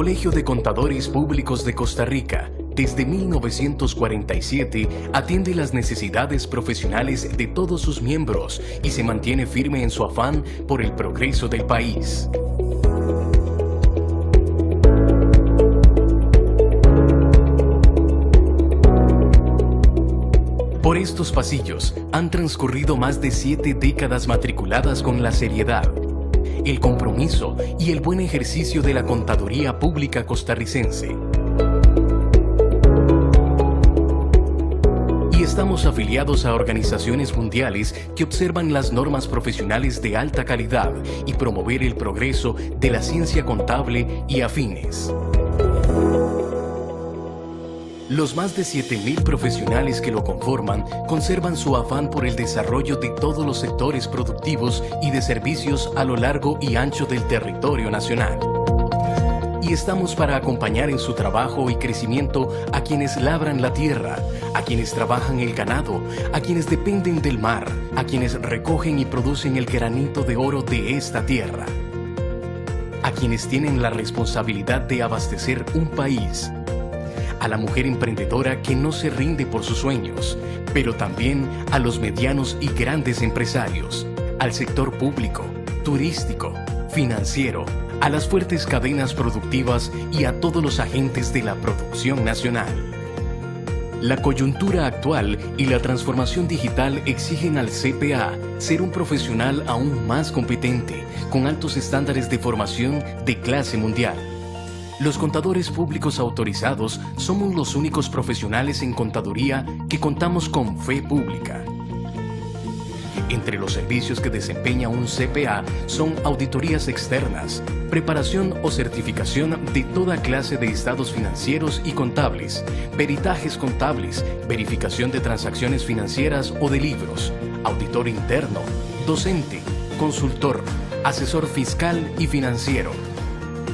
Colegio de Contadores Públicos de Costa Rica, desde 1947, atiende las necesidades profesionales de todos sus miembros y se mantiene firme en su afán por el progreso del país. Por estos pasillos han transcurrido más de 7 décadas matriculadas con la seriedad, el compromiso y el buen ejercicio de la contaduría pública costarricense. Y estamos afiliados a organizaciones mundiales que observan las normas profesionales de alta calidad y promover el progreso de la ciencia contable y afines. Los más de 7.000 profesionales que lo conforman conservan su afán por el desarrollo de todos los sectores productivos y de servicios a lo largo y ancho del territorio nacional. Y estamos para acompañar en su trabajo y crecimiento a quienes labran la tierra, a quienes trabajan el ganado, a quienes dependen del mar, a quienes recogen y producen el granito de oro de esta tierra, a quienes tienen la responsabilidad de abastecer un país, a la mujer emprendedora que no se rinde por sus sueños, pero también a los medianos y grandes empresarios, al sector público, turístico, financiero, a las fuertes cadenas productivas y a todos los agentes de la producción nacional. La coyuntura actual y la transformación digital exigen al CPA ser un profesional aún más competente, con altos estándares de formación de clase mundial. Los contadores públicos autorizados somos los únicos profesionales en contaduría que contamos con fe pública. Entre los servicios que desempeña un CPA son auditorías externas, preparación o certificación de toda clase de estados financieros y contables, peritajes contables, verificación de transacciones financieras o de libros, auditor interno, docente, consultor, asesor fiscal y financiero,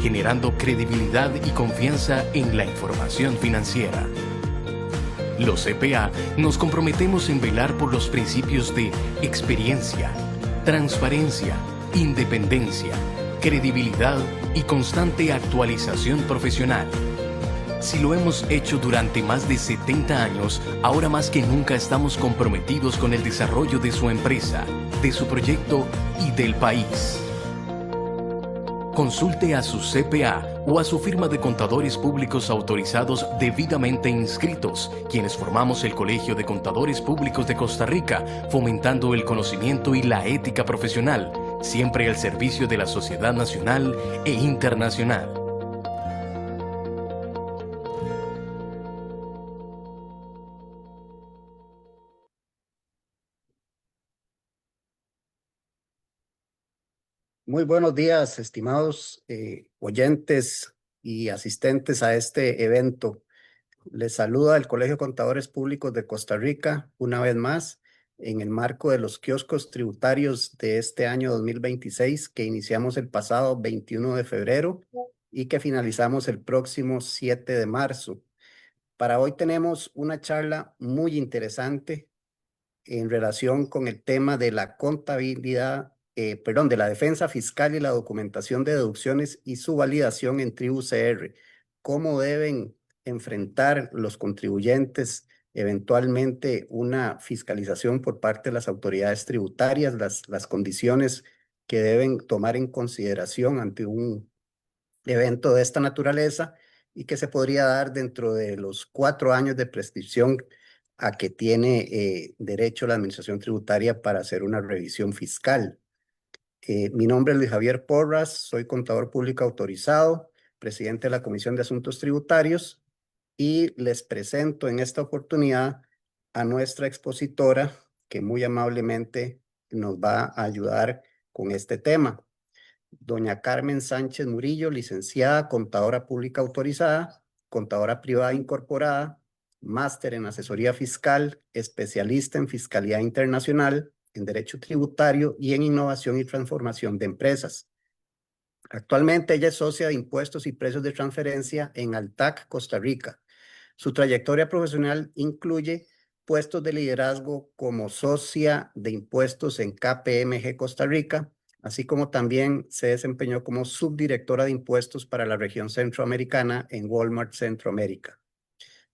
generando credibilidad y confianza en la información financiera. Los CPA nos comprometemos en velar por los principios de experiencia, transparencia, independencia, credibilidad y constante actualización profesional. Si lo hemos hecho durante más de 70 años, ahora más que nunca estamos comprometidos con el desarrollo de su empresa, de su proyecto y del país. Consulte a su CPA o a su firma de contadores públicos autorizados debidamente inscritos, quienes formamos el Colegio de Contadores Públicos de Costa Rica, fomentando el conocimiento y la ética profesional, siempre al servicio de la sociedad nacional e internacional. Muy buenos días, estimados oyentes y asistentes a este evento. Les saluda el Colegio de Contadores Públicos de Costa Rica una vez más en el marco de los kioscos tributarios de este año 2026 que iniciamos el pasado 21 de febrero y que finalizamos el próximo 7 de marzo. Para hoy tenemos una charla muy interesante en relación con el tema de la contabilidad, de la defensa fiscal y la documentación de deducciones y su validación en TribuCR. ¿Cómo deben enfrentar los contribuyentes eventualmente una fiscalización por parte de las autoridades tributarias, las condiciones que deben tomar en consideración ante un evento de esta naturaleza y que se podría dar dentro de los 4 años de prescripción a que tiene derecho la Administración Tributaria para hacer una revisión fiscal? Mi nombre es Luis Javier Porras, soy contador público autorizado, presidente de la Comisión de Asuntos Tributarios, y les presento en esta oportunidad a nuestra expositora que muy amablemente nos va a ayudar con este tema. Doña Carmen Sánchez Murillo, licenciada, contadora pública autorizada, contadora privada incorporada, máster en asesoría fiscal, especialista en fiscalidad internacional, en derecho tributario y en innovación y transformación de empresas. Actualmente ella es socia de impuestos y precios de transferencia en Altac, Costa Rica. Su trayectoria profesional incluye puestos de liderazgo como socia de impuestos en KPMG Costa Rica, así como también se desempeñó como subdirectora de impuestos para la región centroamericana en Walmart Centroamérica.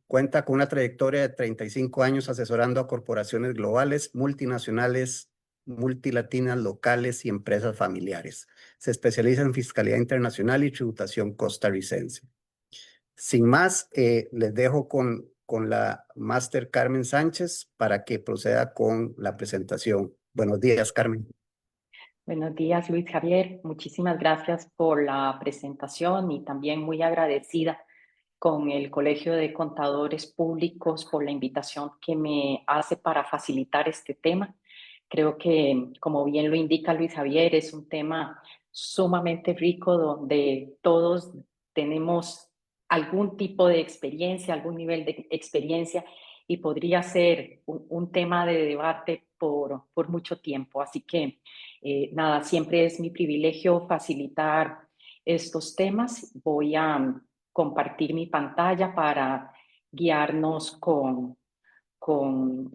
Cuenta con una trayectoria de 35 años asesorando a corporaciones globales, multinacionales, multilatinas, locales y empresas familiares. Se especializa en fiscalidad internacional y tributación costarricense. Sin más, les dejo con la máster Carmen Sánchez para que proceda con la presentación. Buenos días, Carmen. Buenos días, Luis Javier. Muchísimas gracias por la presentación y también muy agradecida con el Colegio de Contadores Públicos por la invitación que me hace para facilitar este tema. Creo que, como bien lo indica Luis Javier, es un tema sumamente rico donde todos tenemos algún tipo de experiencia, algún nivel de experiencia y podría ser un tema de debate por mucho tiempo. Así que, nada, siempre es mi privilegio facilitar estos temas. Voy a compartir mi pantalla para guiarnos con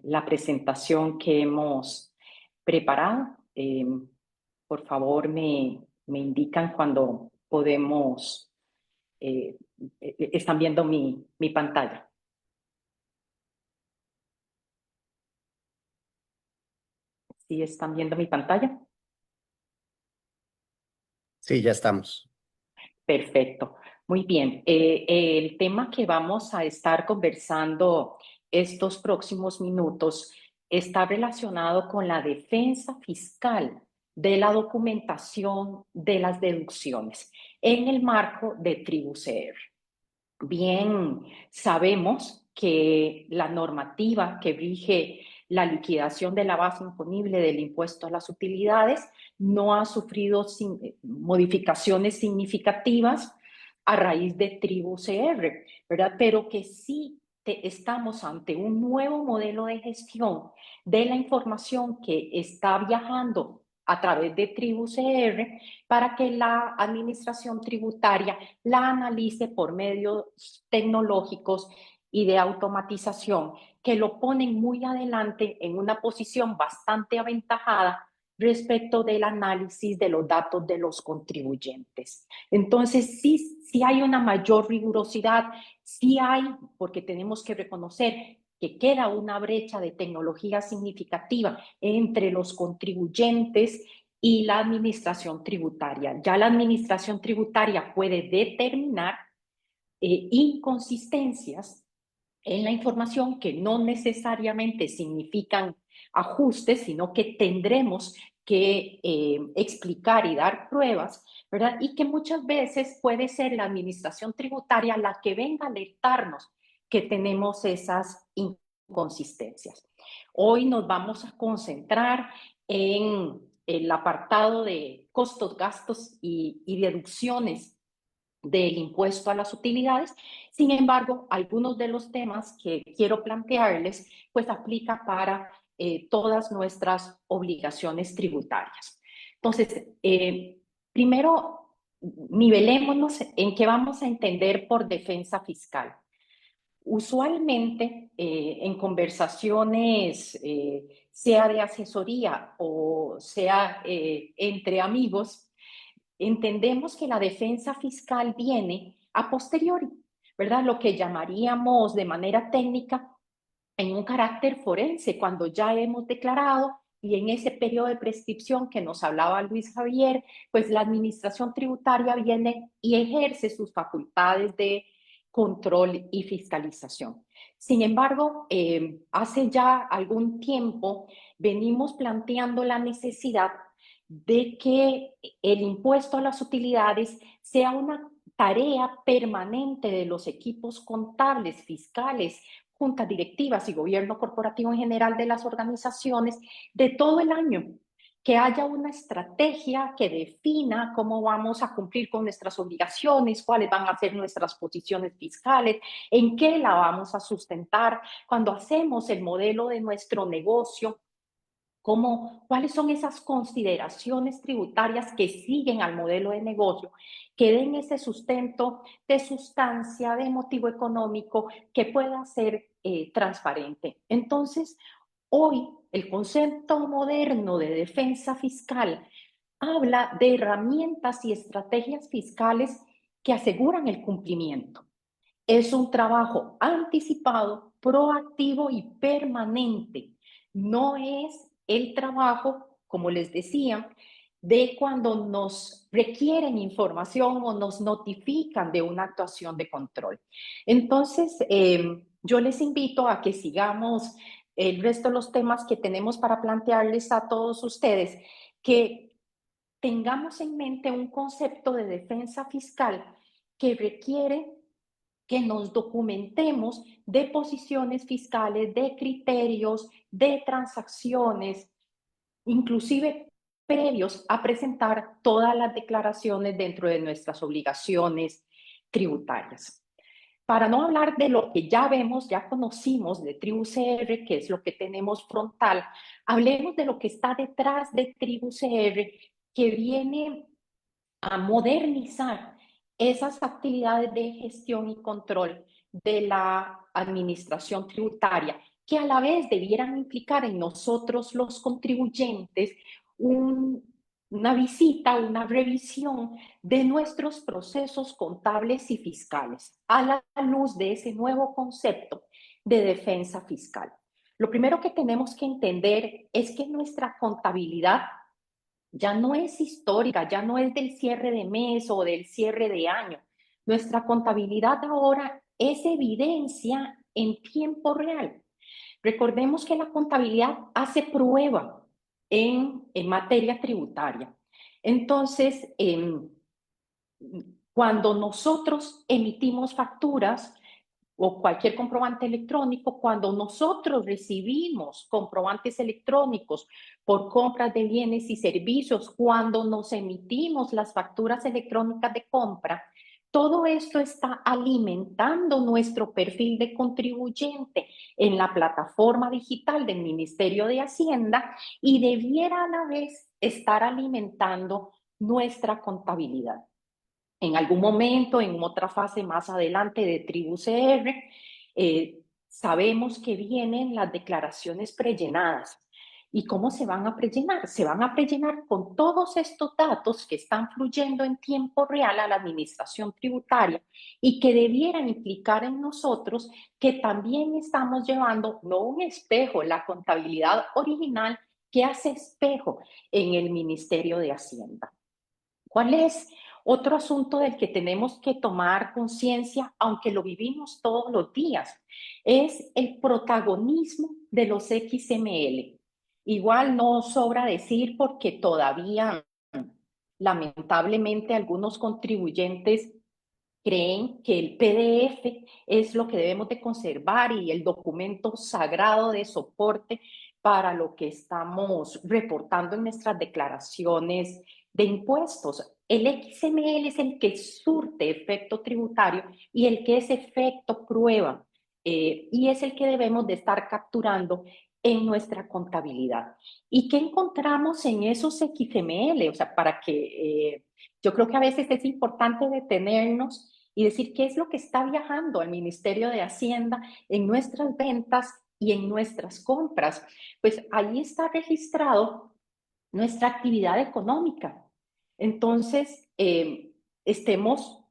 la presentación que hemos preparado. Por favor, me indican cuando podemos, están viendo mi pantalla. ¿Sí están viendo mi pantalla? Sí, ya estamos. Perfecto. Muy bien. El tema que vamos a estar conversando estos próximos minutos está relacionado con la defensa fiscal de la documentación de las deducciones en el marco de Tribu CR. Bien, sabemos que la normativa que rige la liquidación de la base imponible del impuesto a las utilidades no ha sufrido modificaciones significativas a raíz de Tribu CR, ¿verdad? Pero que sí estamos ante un nuevo modelo de gestión de la información que está viajando a través de Tribu CR para que la administración tributaria la analice por medios tecnológicos y de automatización que lo ponen muy adelante en una posición bastante aventajada respecto del análisis de los datos de los contribuyentes. Entonces, sí hay una mayor rigurosidad, sí hay, porque tenemos que reconocer que queda una brecha de tecnología significativa entre los contribuyentes y la administración tributaria. Ya la administración tributaria puede determinar inconsistencias en la información que no necesariamente significan ajustes, sino que tendremos que explicar y dar pruebas, ¿verdad? Y que muchas veces puede ser la administración tributaria la que venga a alertarnos que tenemos esas inconsistencias. Hoy nos vamos a concentrar en el apartado de costos, gastos y deducciones del impuesto a las utilidades. Sin embargo, algunos de los temas que quiero plantearles, pues aplica para todas nuestras obligaciones tributarias. Entonces, primero, nivelémonos en qué vamos a entender por defensa fiscal. Usualmente, en conversaciones, sea de asesoría o sea entre amigos, entendemos que la defensa fiscal viene a posteriori, ¿verdad? Lo que llamaríamos de manera técnica en un carácter forense, cuando ya hemos declarado y en ese periodo de prescripción que nos hablaba Luis Javier, pues la administración tributaria viene y ejerce sus facultades de control y fiscalización. Sin embargo, hace ya algún tiempo venimos planteando la necesidad de que el impuesto a las utilidades sea una tarea permanente de los equipos contables, fiscales, juntas directivas y gobierno corporativo en general de las organizaciones de todo el año. Que haya una estrategia que defina cómo vamos a cumplir con nuestras obligaciones, cuáles van a ser nuestras posiciones fiscales, en qué la vamos a sustentar, cuando hacemos el modelo de nuestro negocio, cuáles son esas consideraciones tributarias que siguen al modelo de negocio, que den ese sustento de sustancia, de motivo económico, que pueda ser transparente. Entonces, hoy el concepto moderno de defensa fiscal habla de herramientas y estrategias fiscales que aseguran el cumplimiento. Es un trabajo anticipado, proactivo y permanente. No es el trabajo, como les decía, de cuando nos requieren información o nos notifican de una actuación de control. Entonces, yo les invito a que sigamos el resto de los temas que tenemos para plantearles a todos ustedes, que tengamos en mente un concepto de defensa fiscal que requiere que nos documentemos de posiciones fiscales, de criterios, de transacciones, inclusive previos a presentar todas las declaraciones dentro de nuestras obligaciones tributarias. Para no hablar de lo que ya vemos, ya conocimos de TribuCR, que es lo que tenemos frontal, hablemos de lo que está detrás de TribuCR, que viene a modernizar esas actividades de gestión y control de la administración tributaria, que a la vez debieran implicar en nosotros los contribuyentes una visita, una revisión de nuestros procesos contables y fiscales a la luz de ese nuevo concepto de defensa fiscal. Lo primero que tenemos que entender es que nuestra contabilidad ya no es histórica, ya no es del cierre de mes o del cierre de año. Nuestra contabilidad ahora es evidencia en tiempo real. Recordemos que la contabilidad hace prueba en materia tributaria. Entonces, cuando nosotros emitimos facturas o cualquier comprobante electrónico, cuando nosotros recibimos comprobantes electrónicos por compras de bienes y servicios, cuando nos emitimos las facturas electrónicas de compra, todo esto está alimentando nuestro perfil de contribuyente en la plataforma digital del Ministerio de Hacienda y debiera a la vez estar alimentando nuestra contabilidad. En algún momento, en otra fase más adelante de TribuCR, sabemos que vienen las declaraciones prellenadas. ¿Y cómo se van a prellenar? Se van a prellenar con todos estos datos que están fluyendo en tiempo real a la administración tributaria y que debieran implicar en nosotros que también estamos llevando, no un espejo, la contabilidad original que hace espejo en el Ministerio de Hacienda. ¿Cuál es otro asunto del que tenemos que tomar conciencia, aunque lo vivimos todos los días? Es el protagonismo de los XML. Igual no sobra decir porque todavía, lamentablemente, algunos contribuyentes creen que el PDF es lo que debemos de conservar y el documento sagrado de soporte para lo que estamos reportando en nuestras declaraciones de impuestos. El XML es el que surte efecto tributario y el que es efecto prueba, y es el que debemos de estar capturando en nuestra contabilidad. ¿Y qué encontramos en esos XML? O sea, para que yo creo que a veces es importante detenernos y decir qué es lo que está viajando al Ministerio de Hacienda en nuestras ventas y en nuestras compras. Pues ahí está registrado nuestra actividad económica. Entonces, estemos,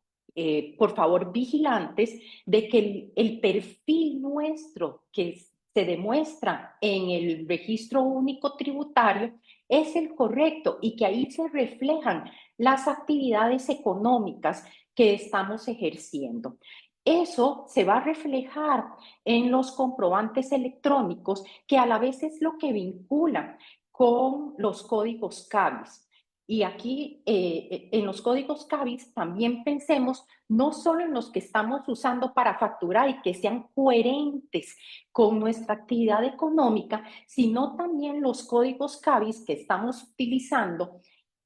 por favor, vigilantes de que el perfil nuestro que se demuestra en el registro único tributario es el correcto y que ahí se reflejan las actividades económicas que estamos ejerciendo. Eso se va a reflejar en los comprobantes electrónicos, que a la vez es lo que vincula con los códigos CABIS. Y aquí en los códigos CABIS también pensemos no solo en los que estamos usando para facturar y que sean coherentes con nuestra actividad económica, sino también los códigos CABIS que estamos utilizando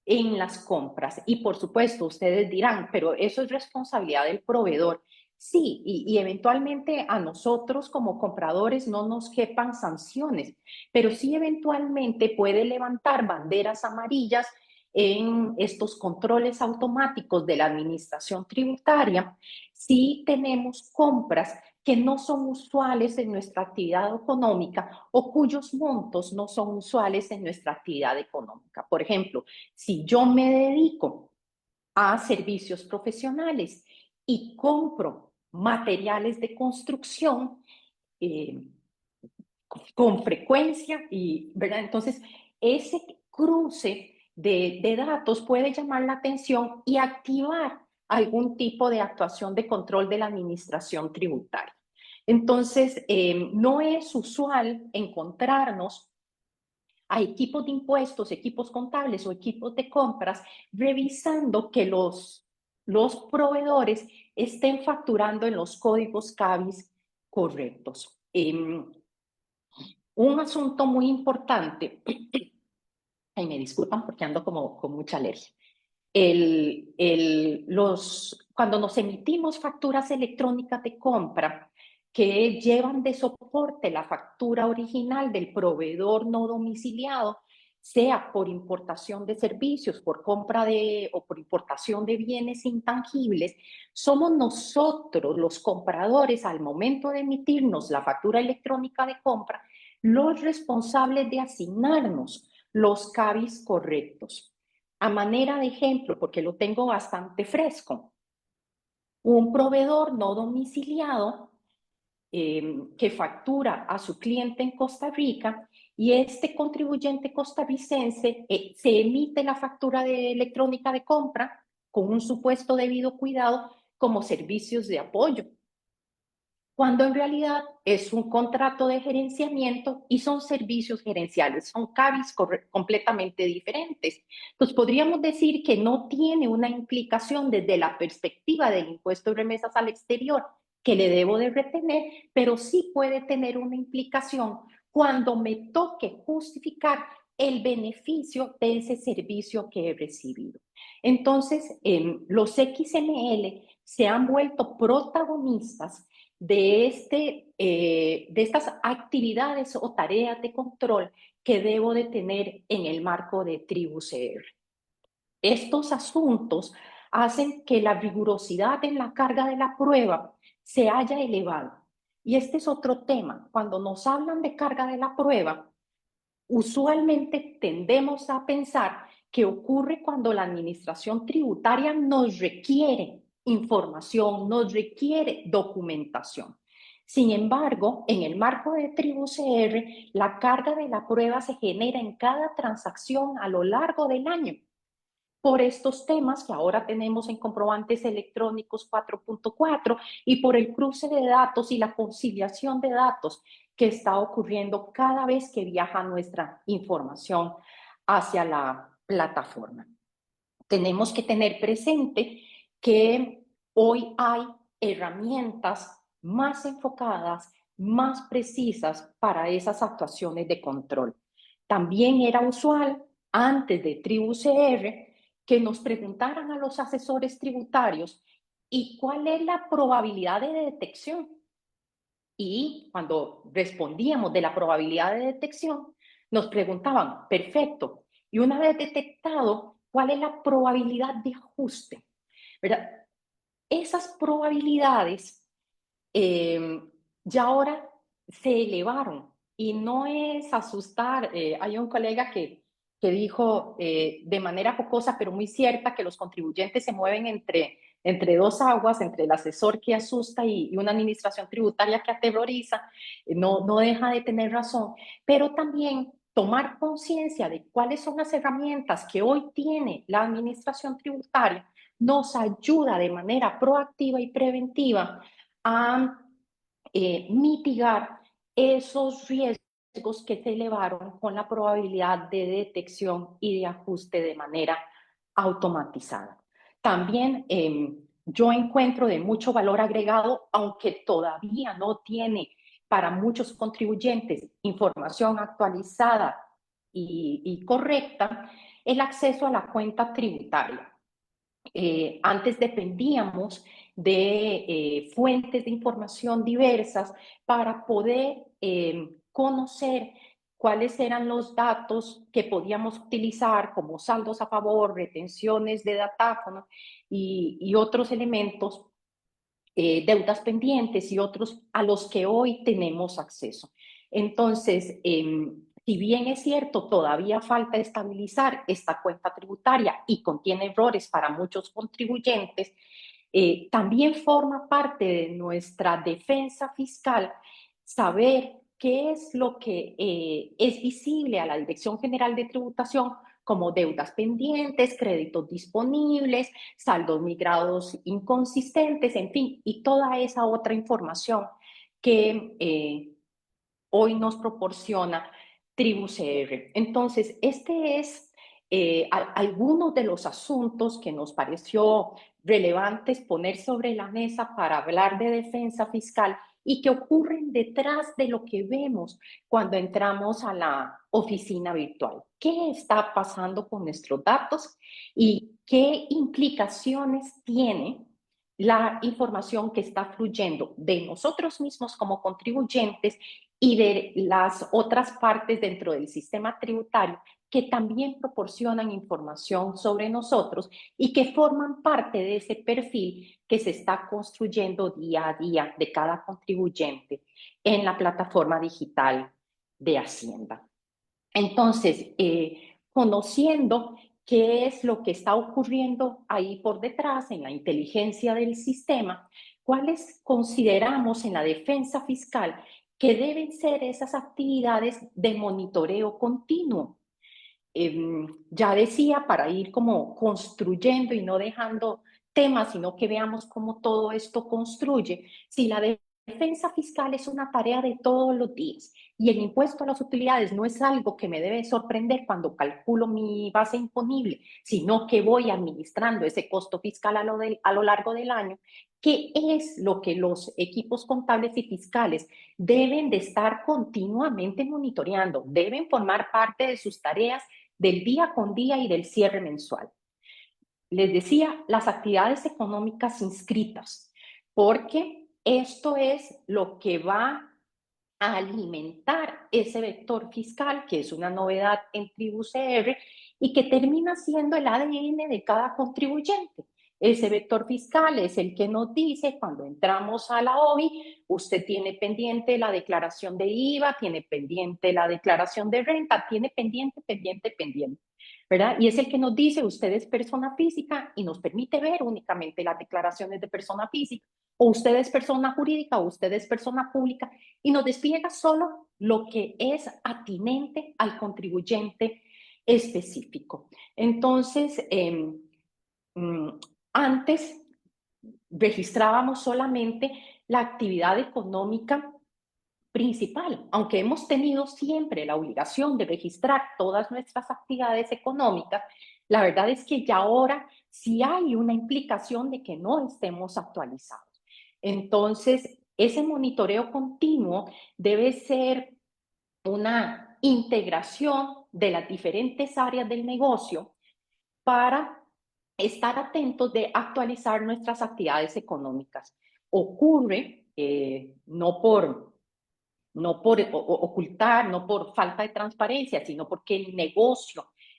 en las compras. Y por supuesto, ustedes dirán, pero eso es responsabilidad del proveedor. Sí, y eventualmente a nosotros como compradores no nos quepan sanciones, pero sí eventualmente puede levantar banderas amarillas en estos controles automáticos de la administración tributaria si tenemos compras que no son usuales en nuestra actividad económica o cuyos montos no son usuales en nuestra actividad económica. Por ejemplo, si yo me dedico a servicios profesionales y compro materiales de construcción con frecuencia, ¿verdad? Entonces, ese cruce de datos puede llamar la atención y activar algún tipo de actuación de control de la administración tributaria. Entonces, no es usual encontrarnos a equipos de impuestos, equipos contables o equipos de compras revisando que los proveedores estén facturando en los códigos CABIS correctos. Un asunto muy importante, y me disculpan porque ando como con mucha alergia, cuando nos emitimos facturas electrónicas de compra que llevan de soporte la factura original del proveedor no domiciliado, sea por importación de servicios, por compra o por importación de bienes intangibles, somos nosotros los compradores al momento de emitirnos la factura electrónica de compra los responsables de asignarnos los CABIS correctos. A manera de ejemplo, porque lo tengo bastante fresco, un proveedor no domiciliado que factura a su cliente en Costa Rica y este contribuyente costarricense se emite la factura electrónica de compra con un supuesto debido cuidado como servicios de apoyo, cuando en realidad es un contrato de gerenciamiento y son servicios gerenciales, son CABIS completamente diferentes. Entonces, podríamos decir que no tiene una implicación desde la perspectiva del impuesto de remesas al exterior que le debo de retener, pero sí puede tener una implicación cuando me toque justificar el beneficio de ese servicio que he recibido. Entonces, los XML se han vuelto protagonistas de estas actividades o tareas de control que debo de tener en el marco de TribuCR. Estos asuntos hacen que la rigurosidad en la carga de la prueba se haya elevado. Y este es otro tema. Cuando nos hablan de carga de la prueba, usualmente tendemos a pensar que ocurre cuando la administración tributaria nos requiere información, nos requiere documentación. Sin embargo, en el marco de TribuCR, la carga de la prueba se genera en cada transacción a lo largo del año por estos temas que ahora tenemos en comprobantes electrónicos 4.4 y por el cruce de datos y la conciliación de datos que está ocurriendo cada vez que viaja nuestra información hacia la plataforma. Tenemos que tener presente que hoy hay herramientas más enfocadas, más precisas para esas actuaciones de control. También era usual, antes de TribuCR, que nos preguntaran a los asesores tributarios ¿y cuál es la probabilidad de detección? Y cuando respondíamos de la probabilidad de detección, nos preguntaban, perfecto, y una vez detectado, ¿cuál es la probabilidad de ajuste? ¿Verdad? Esas probabilidades ya ahora se elevaron y no es asustar. Hay un colega que dijo de manera jocosa, pero muy cierta, que los contribuyentes se mueven entre dos aguas, entre el asesor que asusta y una administración tributaria que aterroriza. No deja de tener razón, pero también tomar conciencia de cuáles son las herramientas que hoy tiene la administración tributaria nos ayuda de manera proactiva y preventiva a mitigar esos riesgos que se elevaron con la probabilidad de detección y de ajuste de manera automatizada. También yo encuentro de mucho valor agregado, aunque todavía no tiene para muchos contribuyentes información actualizada y correcta, el acceso a la cuenta tributaria. Antes dependíamos de fuentes de información diversas para poder conocer cuáles eran los datos que podíamos utilizar como saldos a favor, retenciones de datáfono y otros elementos deudas pendientes y otros a los que hoy tenemos acceso. Entonces, si bien es cierto, todavía falta estabilizar esta cuenta tributaria y contiene errores para muchos contribuyentes, también forma parte de nuestra defensa fiscal saber qué es lo que es visible a la Dirección General de Tributación como deudas pendientes, créditos disponibles, saldos migrados inconsistentes, en fin, y toda esa otra información que hoy nos proporciona TribuCR. Entonces, este es algunos de los asuntos que nos pareció relevantes poner sobre la mesa para hablar de defensa fiscal y que ocurren detrás de lo que vemos cuando entramos a la oficina virtual. ¿Qué está pasando con nuestros datos y qué implicaciones tiene la información que está fluyendo de nosotros mismos como contribuyentes y de las otras partes dentro del sistema tributario que también proporcionan información sobre nosotros y que forman parte de ese perfil que se está construyendo día a día de cada contribuyente en la plataforma digital de Hacienda? Entonces, conociendo qué es lo que está ocurriendo ahí por detrás en la inteligencia del sistema, ¿cuáles consideramos en la defensa fiscal que deben ser esas actividades de monitoreo continuo? Ya decía, para ir como construyendo y no dejando temas, sino que veamos cómo todo esto construye. Si la defensa fiscal es una tarea de todos los días y el impuesto a las utilidades no es algo que me debe sorprender cuando calculo mi base imponible, sino que voy administrando ese costo fiscal a lo largo del año, ¿qué es lo que los equipos contables y fiscales deben de estar continuamente monitoreando? Deben formar parte de sus tareas del día con día y del cierre mensual. Les decía, las actividades económicas inscritas, porque esto es lo que va a alimentar ese vector fiscal, que es una novedad en TribuCR y que termina siendo el ADN de cada contribuyente. Ese vector fiscal es el que nos dice cuando entramos a la OBI, usted tiene pendiente la declaración de IVA, tiene pendiente la declaración de renta, tiene pendiente, ¿verdad? Y es el que nos dice usted es persona física y nos permite ver únicamente las declaraciones de persona física, o usted es persona jurídica o usted es persona pública y nos despliega solo lo que es atinente al contribuyente específico. Entonces, antes registrábamos solamente la actividad económica principal, aunque hemos tenido siempre la obligación de registrar todas nuestras actividades económicas, la verdad es que ya ahora sí hay una implicación de que no estemos actualizados. Entonces, ese monitoreo continuo debe ser una integración de las diferentes áreas del negocio para estar atentos de actualizar nuestras actividades económicas. Ocurre no por ocultar, no por falta de transparencia, sino porque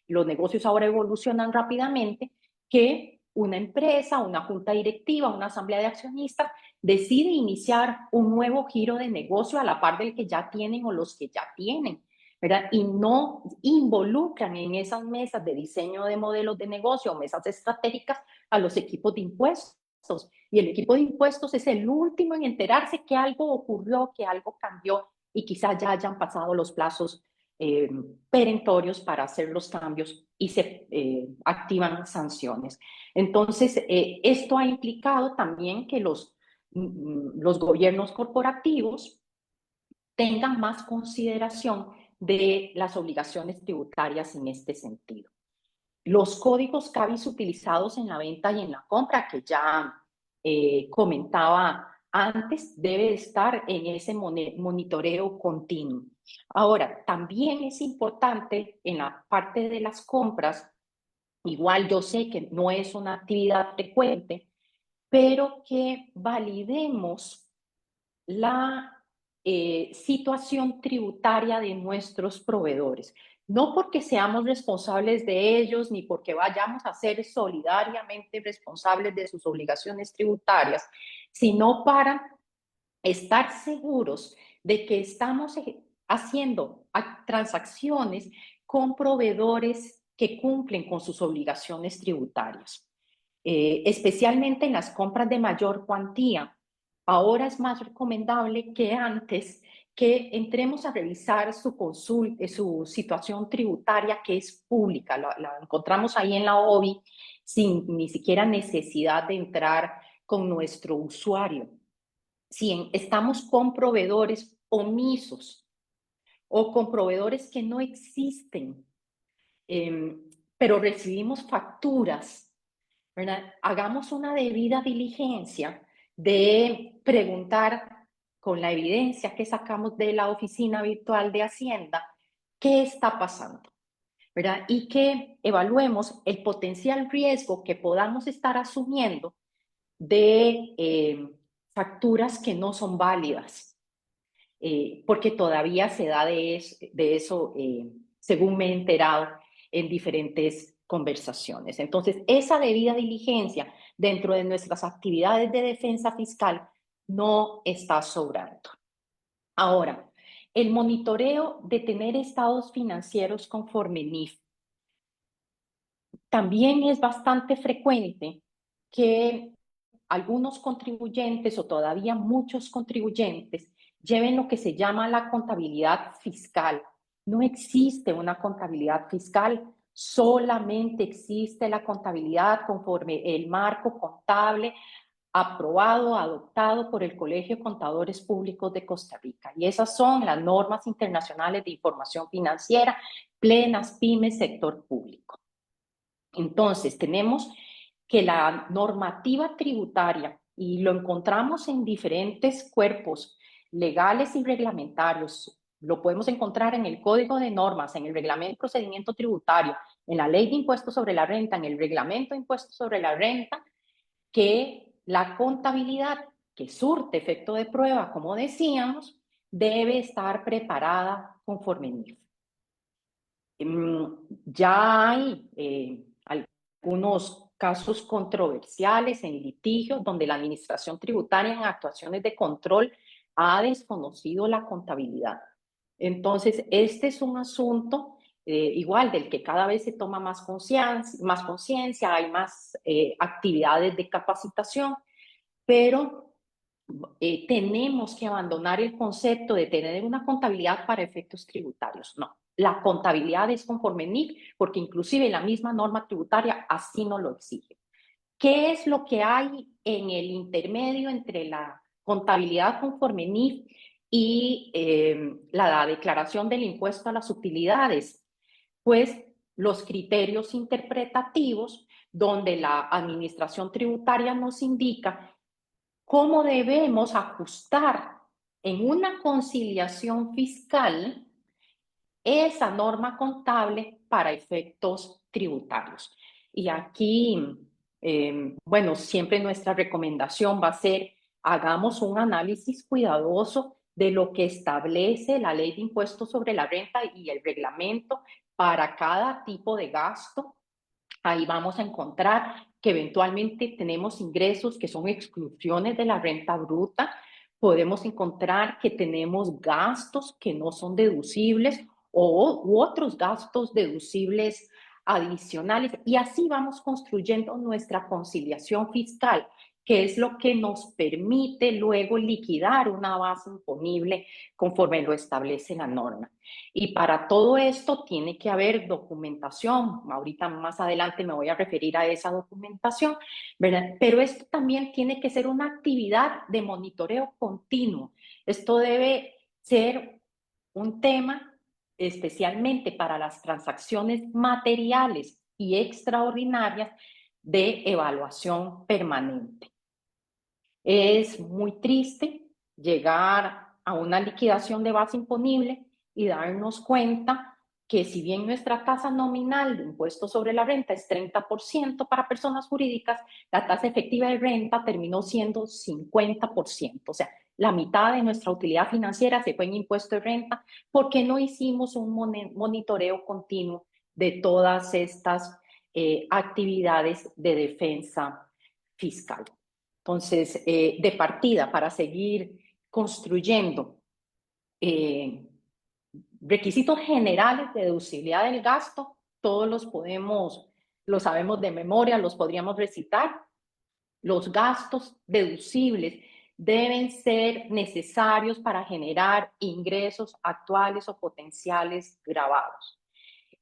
los negocios ahora evolucionan rápidamente, que una empresa, una junta directiva, una asamblea de accionistas decide iniciar un nuevo giro de negocio a la par del que ya tienen o los que ya tienen, ¿verdad? Y no involucran en esas mesas de diseño de modelos de negocio o mesas estratégicas a los equipos de impuestos. Y el equipo de impuestos es el último en enterarse que algo ocurrió, que algo cambió y quizás ya hayan pasado los plazos perentorios para hacer los cambios y se activan sanciones. Entonces, esto ha implicado también que los gobiernos corporativos tengan más consideración de las obligaciones tributarias en este sentido. Los códigos CABIS utilizados en la venta y en la compra, que ya comentaba antes, debe estar en ese monitoreo continuo. Ahora, también es importante en la parte de las compras, igual yo sé que no es una actividad frecuente, pero que validemos la situación tributaria de nuestros proveedores. no porque seamos responsables de ellos, ni porque vayamos a ser solidariamente responsables de sus obligaciones tributarias, sino para estar seguros de que estamos haciendo transacciones con proveedores que cumplen con sus obligaciones tributarias, especialmente en las compras de mayor cuantía. Ahora es más recomendable que antes que entremos a revisar su situación tributaria, que es pública. La encontramos ahí en la OBI sin ni siquiera necesidad de entrar con nuestro usuario. Si estamos con proveedores omisos o con proveedores que no existen, pero recibimos facturas, ¿verdad? Hagamos una debida diligencia de preguntar con la evidencia que sacamos de la oficina virtual de Hacienda qué está pasando, ¿verdad? Y que evaluemos el potencial riesgo que podamos estar asumiendo de facturas que no son válidas, porque todavía se da de eso, según me he enterado en diferentes conversaciones. Entonces, esa debida diligencia dentro de nuestras actividades de defensa fiscal no está sobrando. Ahora, el monitoreo de tener estados financieros conforme NIF. También es bastante frecuente que algunos contribuyentes o todavía muchos contribuyentes lleven lo que se llama la contabilidad fiscal. No existe una contabilidad fiscal, solamente existe la contabilidad conforme el marco contable aprobado, adoptado por el Colegio de Contadores Públicos de Costa Rica. Y esas son las normas internacionales de información financiera, plenas, pymes, sector público. Entonces, tenemos que la normativa tributaria, y lo encontramos en diferentes cuerpos legales y reglamentarios, lo podemos encontrar en el Código de Normas, en el Reglamento de Procedimiento Tributario, en la Ley de Impuestos sobre la Renta, en el Reglamento de Impuestos sobre la Renta, que la contabilidad que surte efecto de prueba, como decíamos, debe estar preparada conforme NIF. Ya hay algunos casos controversiales en litigios donde la administración tributaria en actuaciones de control ha desconocido la contabilidad. Entonces, este es un asunto igual del que cada vez se toma más conciencia, hay más actividades de capacitación, pero tenemos que abandonar el concepto de tener una contabilidad para efectos tributarios. No, la contabilidad es conforme NIF, porque inclusive la misma norma tributaria así nos lo exige. ¿Qué es lo que hay en el intermedio entre la contabilidad conforme NIF y la declaración del impuesto a las utilidades? Pues los criterios interpretativos donde la administración tributaria nos indica cómo debemos ajustar en una conciliación fiscal esa norma contable para efectos tributarios. Y aquí, bueno, siempre nuestra recomendación va a ser, hagamos un análisis cuidadoso de lo que establece la Ley de Impuestos sobre la Renta y el reglamento para cada tipo de gasto. Ahí vamos a encontrar que eventualmente tenemos ingresos que son exclusiones de la renta bruta. Podemos encontrar que tenemos gastos que no son deducibles u otros gastos deducibles adicionales. Y así vamos construyendo nuestra conciliación fiscal, que es lo que nos permite luego liquidar una base imponible conforme lo establece la norma. Y para todo esto tiene que haber documentación. Ahorita más adelante me voy a referir a esa documentación, ¿verdad? Pero esto también tiene que ser una actividad de monitoreo continuo. Esto debe ser un tema especialmente para las transacciones materiales y extraordinarias de evaluación permanente. Es muy triste llegar a una liquidación de base imponible y darnos cuenta que si bien nuestra tasa nominal de impuesto sobre la renta es 30% para personas jurídicas, la tasa efectiva de renta terminó siendo 50%. O sea, la mitad de nuestra utilidad financiera se fue en impuesto de renta, porque no hicimos un monitoreo continuo de todas estas actividades de defensa fiscal. Entonces, de partida, para seguir construyendo requisitos generales de deducibilidad del gasto, todos los sabemos de memoria, los podríamos recitar. Los gastos deducibles deben ser necesarios para generar ingresos actuales o potenciales gravados.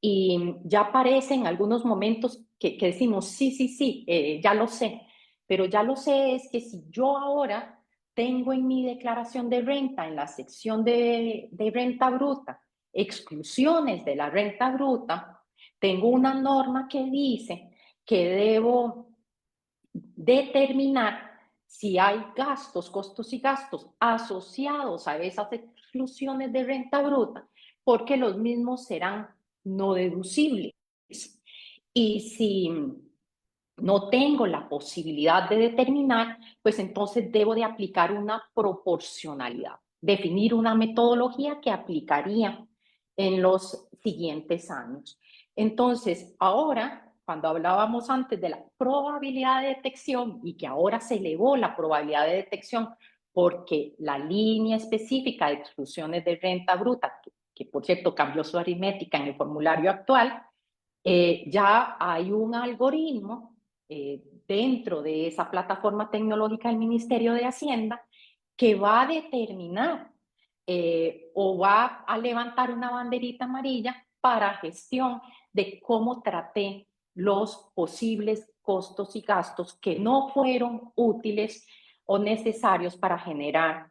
Y ya aparecen algunos momentos que decimos, sí, ya lo sé, pero ya lo sé es que si yo ahora tengo en mi declaración de renta, en la sección de renta bruta, exclusiones de la renta bruta, tengo una norma que dice que debo determinar si hay gastos, costos y gastos asociados a esas exclusiones de renta bruta, porque los mismos serán no deducibles. Y si no tengo la posibilidad de determinar, pues entonces debo de aplicar una proporcionalidad, definir una metodología que aplicaría en los siguientes años. Entonces, ahora, cuando hablábamos antes de la probabilidad de detección y que ahora se elevó la probabilidad de detección porque la línea específica de exclusiones de renta bruta, que por cierto cambió su aritmética en el formulario actual, ya hay un algoritmo dentro de esa plataforma tecnológica del Ministerio de Hacienda que va a determinar o va a levantar una banderita amarilla para gestión de cómo traté los posibles costos y gastos que no fueron útiles o necesarios para generar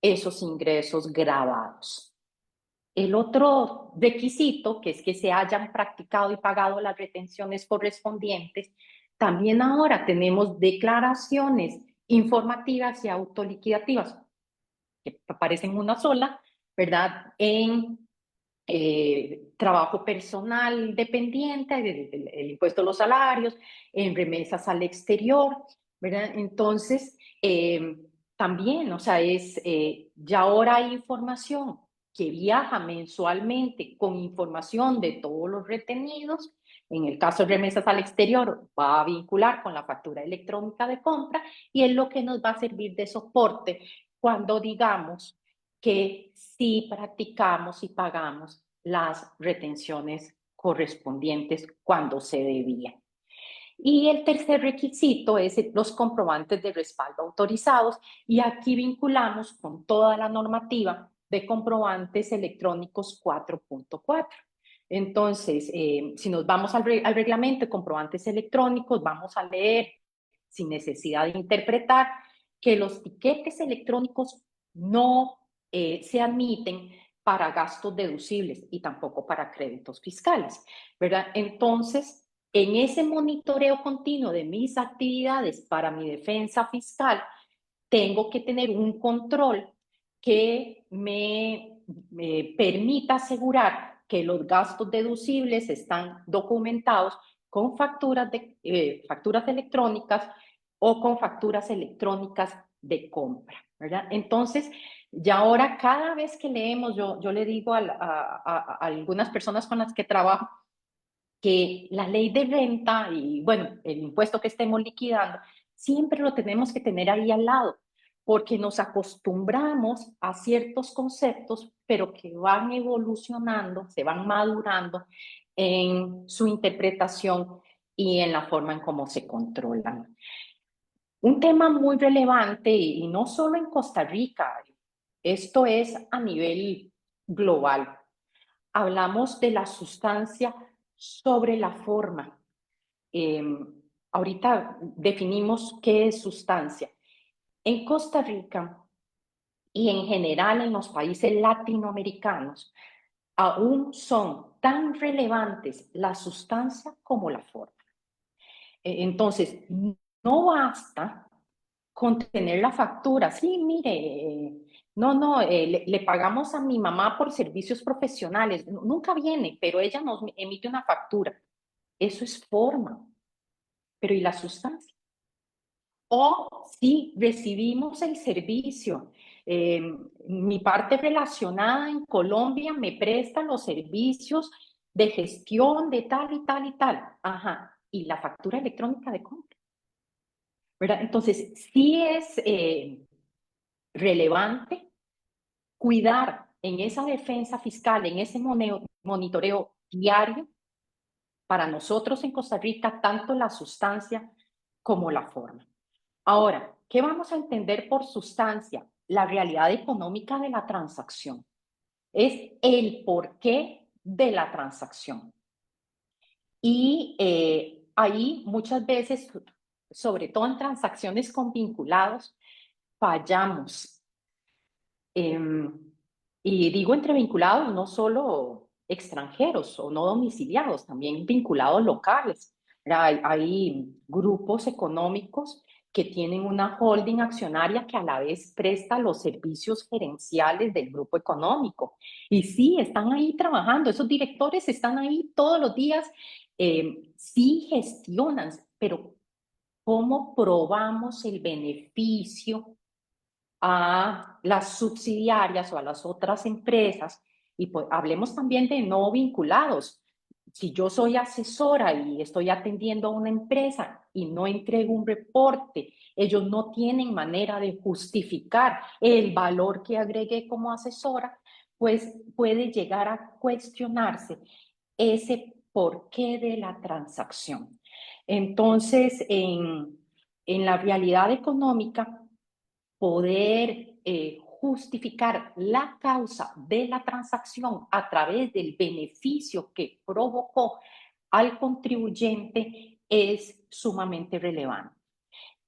esos ingresos gravados. El otro requisito, que es que se hayan practicado y pagado las retenciones correspondientes, también ahora tenemos declaraciones informativas y autoliquidativas, que aparecen una sola, ¿verdad? En trabajo personal dependiente, el impuesto a los salarios, en remesas al exterior, ¿verdad? Entonces, también, o sea, ya ahora hay información que viaja mensualmente con información de todos los retenidos. En el caso de remesas al exterior, va a vincular con la factura electrónica de compra y es lo que nos va a servir de soporte cuando digamos que sí practicamos y pagamos las retenciones correspondientes cuando se debía. Y el tercer requisito es los comprobantes de respaldo autorizados y aquí vinculamos con toda la normativa de comprobantes electrónicos 4.4. Entonces, si nos vamos al reglamento de comprobantes electrónicos, vamos a leer, sin necesidad de interpretar, que los tiquetes electrónicos no se admiten para gastos deducibles y tampoco para créditos fiscales, ¿verdad? Entonces, en ese monitoreo continuo de mis actividades para mi defensa fiscal, tengo que tener un control que me permita asegurar que los gastos deducibles están documentados con facturas electrónicas o con facturas electrónicas de compra, ¿verdad? Entonces, ya ahora cada vez que leemos, yo le digo a algunas personas con las que trabajo, que la ley de renta y, bueno, el impuesto que estemos liquidando, siempre lo tenemos que tener ahí al lado, porque nos acostumbramos a ciertos conceptos, pero que van evolucionando, se van madurando en su interpretación y en la forma en cómo se controlan. Un tema muy relevante, y no solo en Costa Rica, esto es a nivel global. Hablamos de la sustancia sobre la forma. Ahorita definimos qué es sustancia. En Costa Rica y en general en los países latinoamericanos, aún son tan relevantes la sustancia como la forma. Entonces, no basta con tener la factura. Sí, mire, le pagamos a mi mamá por servicios profesionales. Nunca viene, pero ella nos emite una factura. Eso es forma. Pero ¿y la sustancia? o si recibimos el servicio. Mi parte relacionada en Colombia me presta los servicios de gestión de tal y tal y tal. Ajá. ¿Y la factura electrónica de compra? ¿Verdad? Entonces, sí es relevante cuidar en esa defensa fiscal, en ese monitoreo diario, para nosotros en Costa Rica, tanto la sustancia como la forma. Ahora, ¿qué vamos a entender por sustancia? La realidad económica de la transacción. Es el porqué de la transacción. Y ahí muchas veces, sobre todo en transacciones con vinculados, fallamos. Y digo entre vinculados, no solo extranjeros o no domiciliados, también vinculados locales. Hay grupos económicos que tienen una holding accionaria que a la vez presta los servicios gerenciales del grupo económico. Y sí, están ahí trabajando, esos directores están ahí todos los días, sí gestionan, pero ¿cómo probamos el beneficio a las subsidiarias o a las otras empresas? Y pues hablemos también de no vinculados. Si yo soy asesora y estoy atendiendo a una empresa y no entrego un reporte, ellos no tienen manera de justificar el valor que agregué como asesora, pues puede llegar a cuestionarse ese porqué de la transacción. Entonces, en la realidad económica, poder justificar la causa de la transacción a través del beneficio que provocó al contribuyente es sumamente relevante.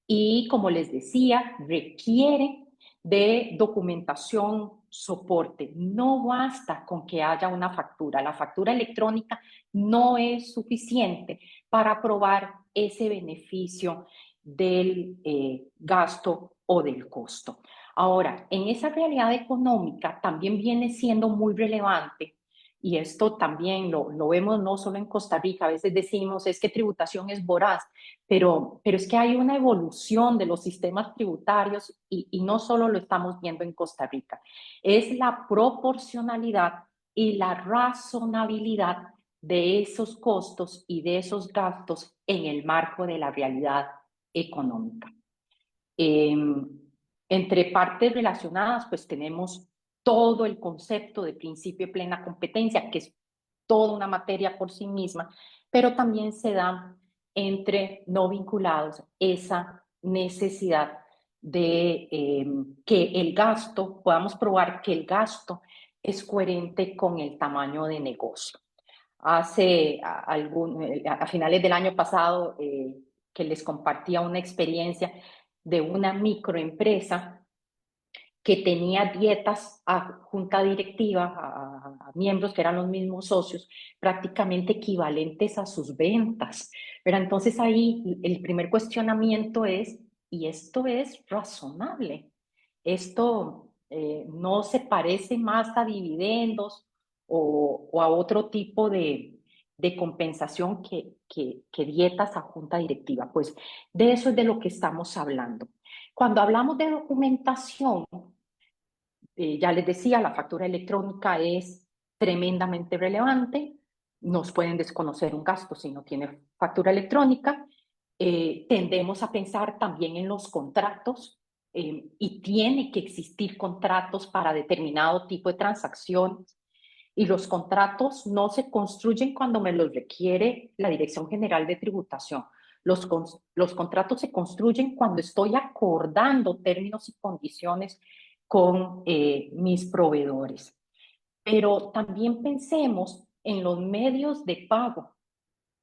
Y como les decía, requiere de documentación, soporte. No basta con que haya una factura. La factura electrónica no es suficiente para probar ese beneficio del gasto o del costo. Ahora, en esa realidad económica también viene siendo muy relevante, y esto también lo vemos no solo en Costa Rica, a veces decimos es que tributación es voraz, pero es que hay una evolución de los sistemas tributarios y no solo lo estamos viendo en Costa Rica, es la proporcionalidad y la razonabilidad de esos costos y de esos gastos en el marco de la realidad económica. Entre partes relacionadas, pues tenemos todo el concepto de principio de plena competencia, que es toda una materia por sí misma, pero también se da entre no vinculados esa necesidad de que el gasto, podamos probar que el gasto es coherente con el tamaño de negocio. A finales del año pasado, que les compartía una experiencia de una microempresa que tenía dietas a junta directiva, a miembros que eran los mismos socios, prácticamente equivalentes a sus ventas. Pero entonces ahí el primer cuestionamiento es, ¿y esto es razonable? ¿Esto no se parece más a dividendos o a otro tipo de compensación que dietas a junta directiva? Pues de eso es de lo que estamos hablando. Cuando hablamos de documentación, ya les decía, la factura electrónica es tremendamente relevante. Nos pueden desconocer un gasto si no tiene factura electrónica. Tendemos a pensar también en los contratos y tiene que existir contratos para determinado tipo de transacciones. Y los contratos no se construyen cuando me los requiere la Dirección General de Tributación. Los contratos se construyen cuando estoy acordando términos y condiciones con mis proveedores. Pero también pensemos en los medios de pago.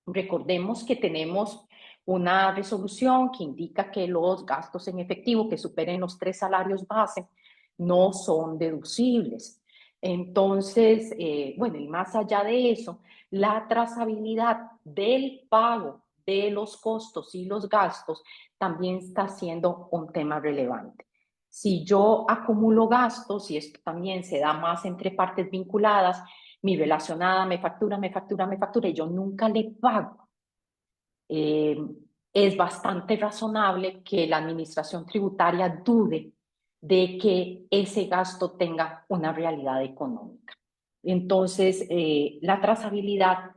Recordemos que tenemos una resolución que indica que los gastos en efectivo que superen los 3 salarios base no son deducibles. Entonces, bueno, y más allá de eso, la trazabilidad del pago de los costos y los gastos también está siendo un tema relevante. Si yo acumulo gastos, y esto también se da más entre partes vinculadas, mi relacionada me factura, y yo nunca le pago. es bastante razonable que la administración tributaria dude de que ese gasto tenga una realidad económica. Entonces, la trazabilidad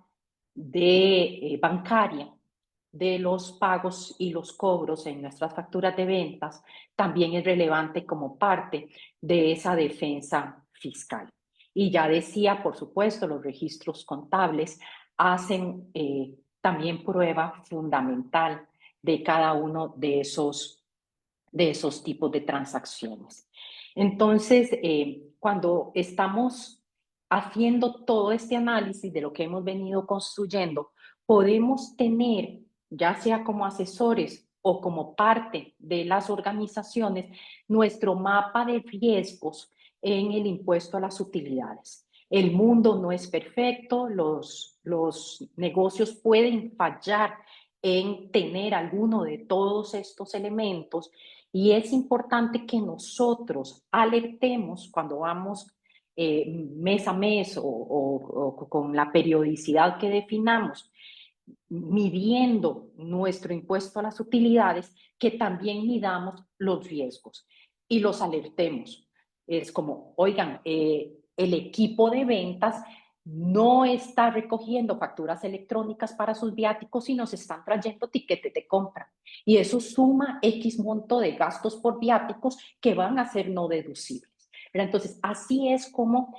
bancaria de los pagos y los cobros en nuestras facturas de ventas también es relevante como parte de esa defensa fiscal. Y ya decía, por supuesto, los registros contables hacen también prueba fundamental de cada uno de esos tipos de transacciones. Entonces, cuando estamos haciendo todo este análisis de lo que hemos venido construyendo, podemos tener, ya sea como asesores o como parte de las organizaciones, nuestro mapa de riesgos en el impuesto a las utilidades. El mundo no es perfecto, los negocios pueden fallar en tener alguno de todos estos elementos y es importante que nosotros alertemos cuando vamos mes a mes o con la periodicidad que definamos, midiendo nuestro impuesto a las utilidades, que también midamos los riesgos y los alertemos. Es como, oigan, el equipo de ventas no está recogiendo facturas electrónicas para sus viáticos y nos están trayendo tiquetes de compra. Y eso suma X monto de gastos por viáticos que van a ser no deducibles. Pero entonces, así es como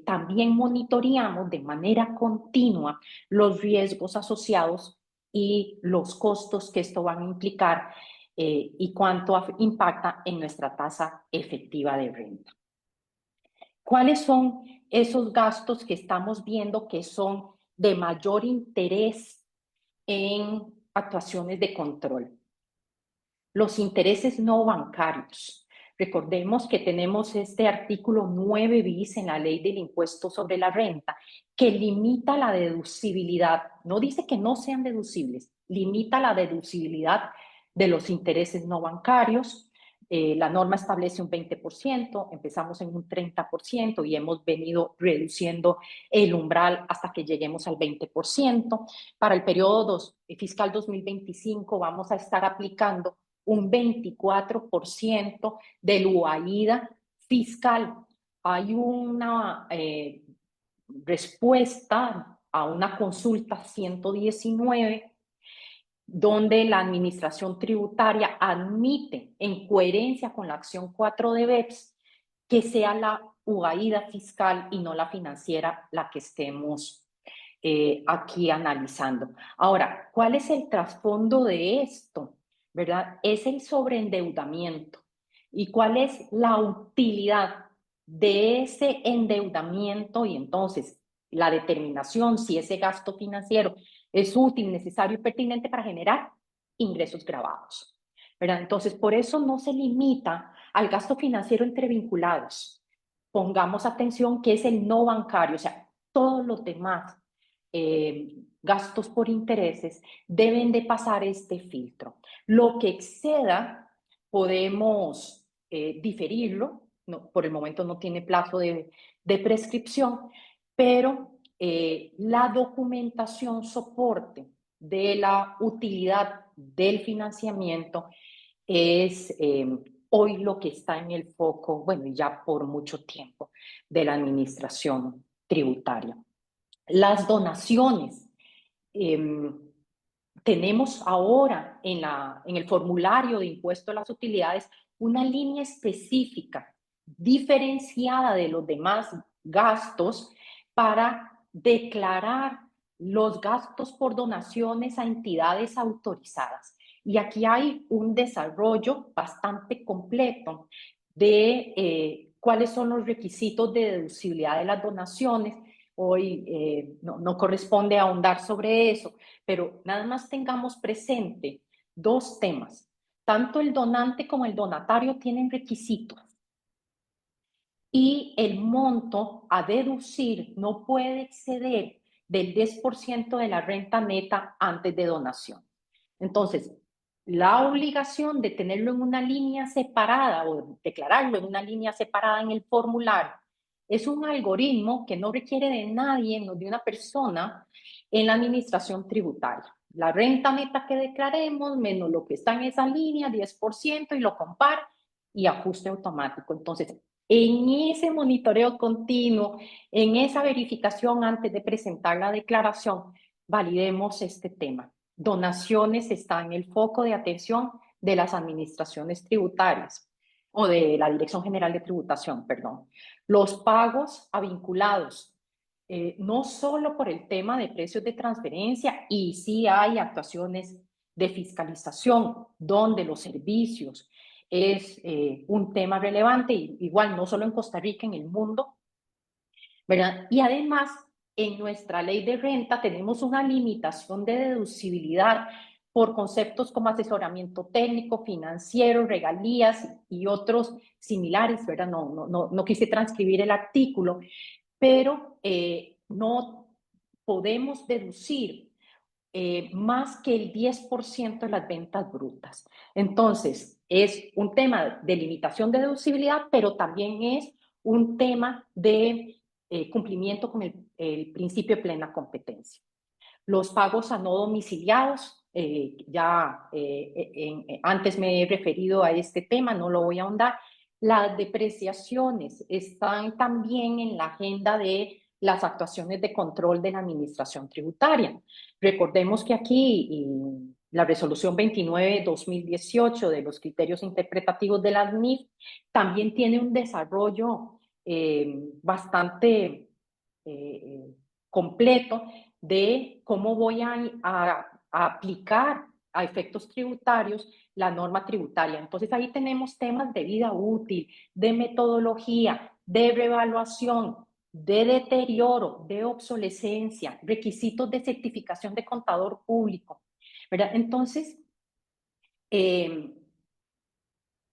también monitoreamos de manera continua los riesgos asociados y los costos que esto van a implicar y cuánto impacta en nuestra tasa efectiva de renta. ¿Cuáles son esos gastos que estamos viendo que son de mayor interés en actuaciones de control? Los intereses no bancarios. Recordemos que tenemos este artículo 9 bis en la ley del impuesto sobre la renta que limita la deducibilidad, no dice que no sean deducibles, limita la deducibilidad de los intereses no bancarios. La norma establece un 20%, empezamos en un 30% y hemos venido reduciendo el umbral hasta que lleguemos al 20%. Para el periodo fiscal 2025 vamos a estar aplicando un 24% del UAIDA fiscal. Hay una respuesta a una consulta 119 donde la administración tributaria admite, en coherencia con la acción 4 de BEPS, que sea la UAIDA fiscal y no la financiera la que estemos aquí analizando. Ahora, ¿cuál es el trasfondo de esto? ¿Verdad? Es el sobreendeudamiento. ¿Y cuál es la utilidad de ese endeudamiento? Y entonces, la determinación si ese gasto financiero es útil, necesario y pertinente para generar ingresos grabados, ¿verdad? Entonces, por eso no se limita al gasto financiero entre vinculados. Pongamos atención que es el no bancario, o sea, todos los demás gastos por intereses deben de pasar este filtro. Lo que exceda podemos diferirlo, no, por el momento no tiene plazo de prescripción, pero la documentación soporte de la utilidad del financiamiento es hoy lo que está en el foco, bueno, ya por mucho tiempo, de la administración tributaria. Las donaciones. Tenemos ahora en el formulario de impuesto a las utilidades una línea específica, diferenciada de los demás gastos, para declarar los gastos por donaciones a entidades autorizadas. Y aquí hay un desarrollo bastante completo de cuáles son los requisitos de deducibilidad de las donaciones. Hoy no corresponde ahondar sobre eso, pero nada más tengamos presente dos temas. Tanto el donante como el donatario tienen requisitos y el monto a deducir no puede exceder del 10% de la renta neta antes de donación. Entonces, la obligación de tenerlo en una línea separada o declararlo en una línea separada en el formulario es un algoritmo que no requiere de nadie, no de una persona en la administración tributaria. la renta neta que declaremos menos lo que está en esa línea, 10%, y lo compara y ajuste automático. Entonces, en ese monitoreo continuo, en esa verificación antes de presentar la declaración, validemos este tema. Donaciones está en el foco de atención de las administraciones tributarias o de la Dirección General de Tributación, perdón. Los pagos a vinculados, no solo por el tema de precios de transferencia, y sí hay actuaciones de fiscalización donde los servicios es un tema relevante, igual no solo en Costa Rica, en el mundo, ¿verdad? Y además, en nuestra ley de renta tenemos una limitación de deducibilidad por conceptos como asesoramiento técnico, financiero, regalías y otros similares, ¿verdad? No quise transcribir el artículo, pero no podemos deducir más que el 10% de las ventas brutas. Entonces, es un tema de limitación de deducibilidad, pero también es un tema de cumplimiento con el principio de plena competencia. Los pagos a no domiciliados, antes me he referido a este tema, no lo voy a ahondar. Las depreciaciones están también en la agenda de las actuaciones de control de la administración tributaria. Recordemos que aquí la resolución 29/2018 de los criterios interpretativos de la NIF también tiene un desarrollo bastante completo de cómo voy a aplicar a efectos tributarios la norma tributaria. Entonces ahí tenemos temas de vida útil, de metodología, de reevaluación, de deterioro, de obsolescencia, requisitos de certificación de contador público, ¿verdad? Entonces,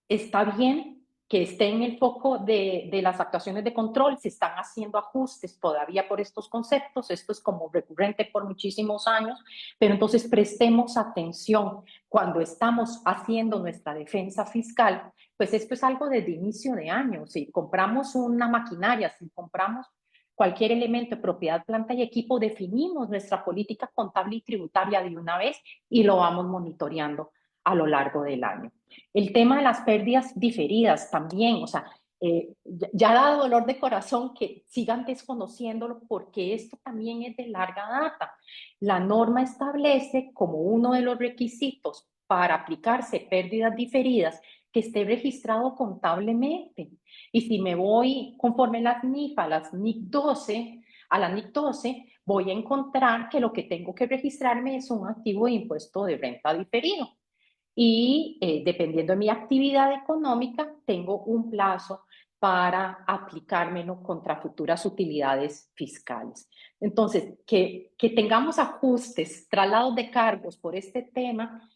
está bien que esté en el foco de las actuaciones de control, se están haciendo ajustes todavía por estos conceptos, esto es como recurrente por muchísimos años, pero entonces prestemos atención cuando estamos haciendo nuestra defensa fiscal, pues esto es algo desde inicio de año, si compramos una maquinaria, si compramos cualquier elemento de propiedad, planta y equipo, definimos nuestra política contable y tributaria de una vez y lo vamos monitoreando a lo largo del año. El tema de las pérdidas diferidas también, o sea, ya da dolor de corazón que sigan desconociéndolo porque esto también es de larga data. La norma establece como uno de los requisitos para aplicarse pérdidas diferidas que esté registrado contablemente. Y si me voy conforme las NIF, a las NIC 12, a la NIC 12, voy a encontrar que lo que tengo que registrarme es un activo de impuesto de renta diferido. Y dependiendo de mi actividad económica, tengo un plazo para aplicármelo contra futuras utilidades fiscales. Entonces, que tengamos ajustes, traslados de cargos por este tema,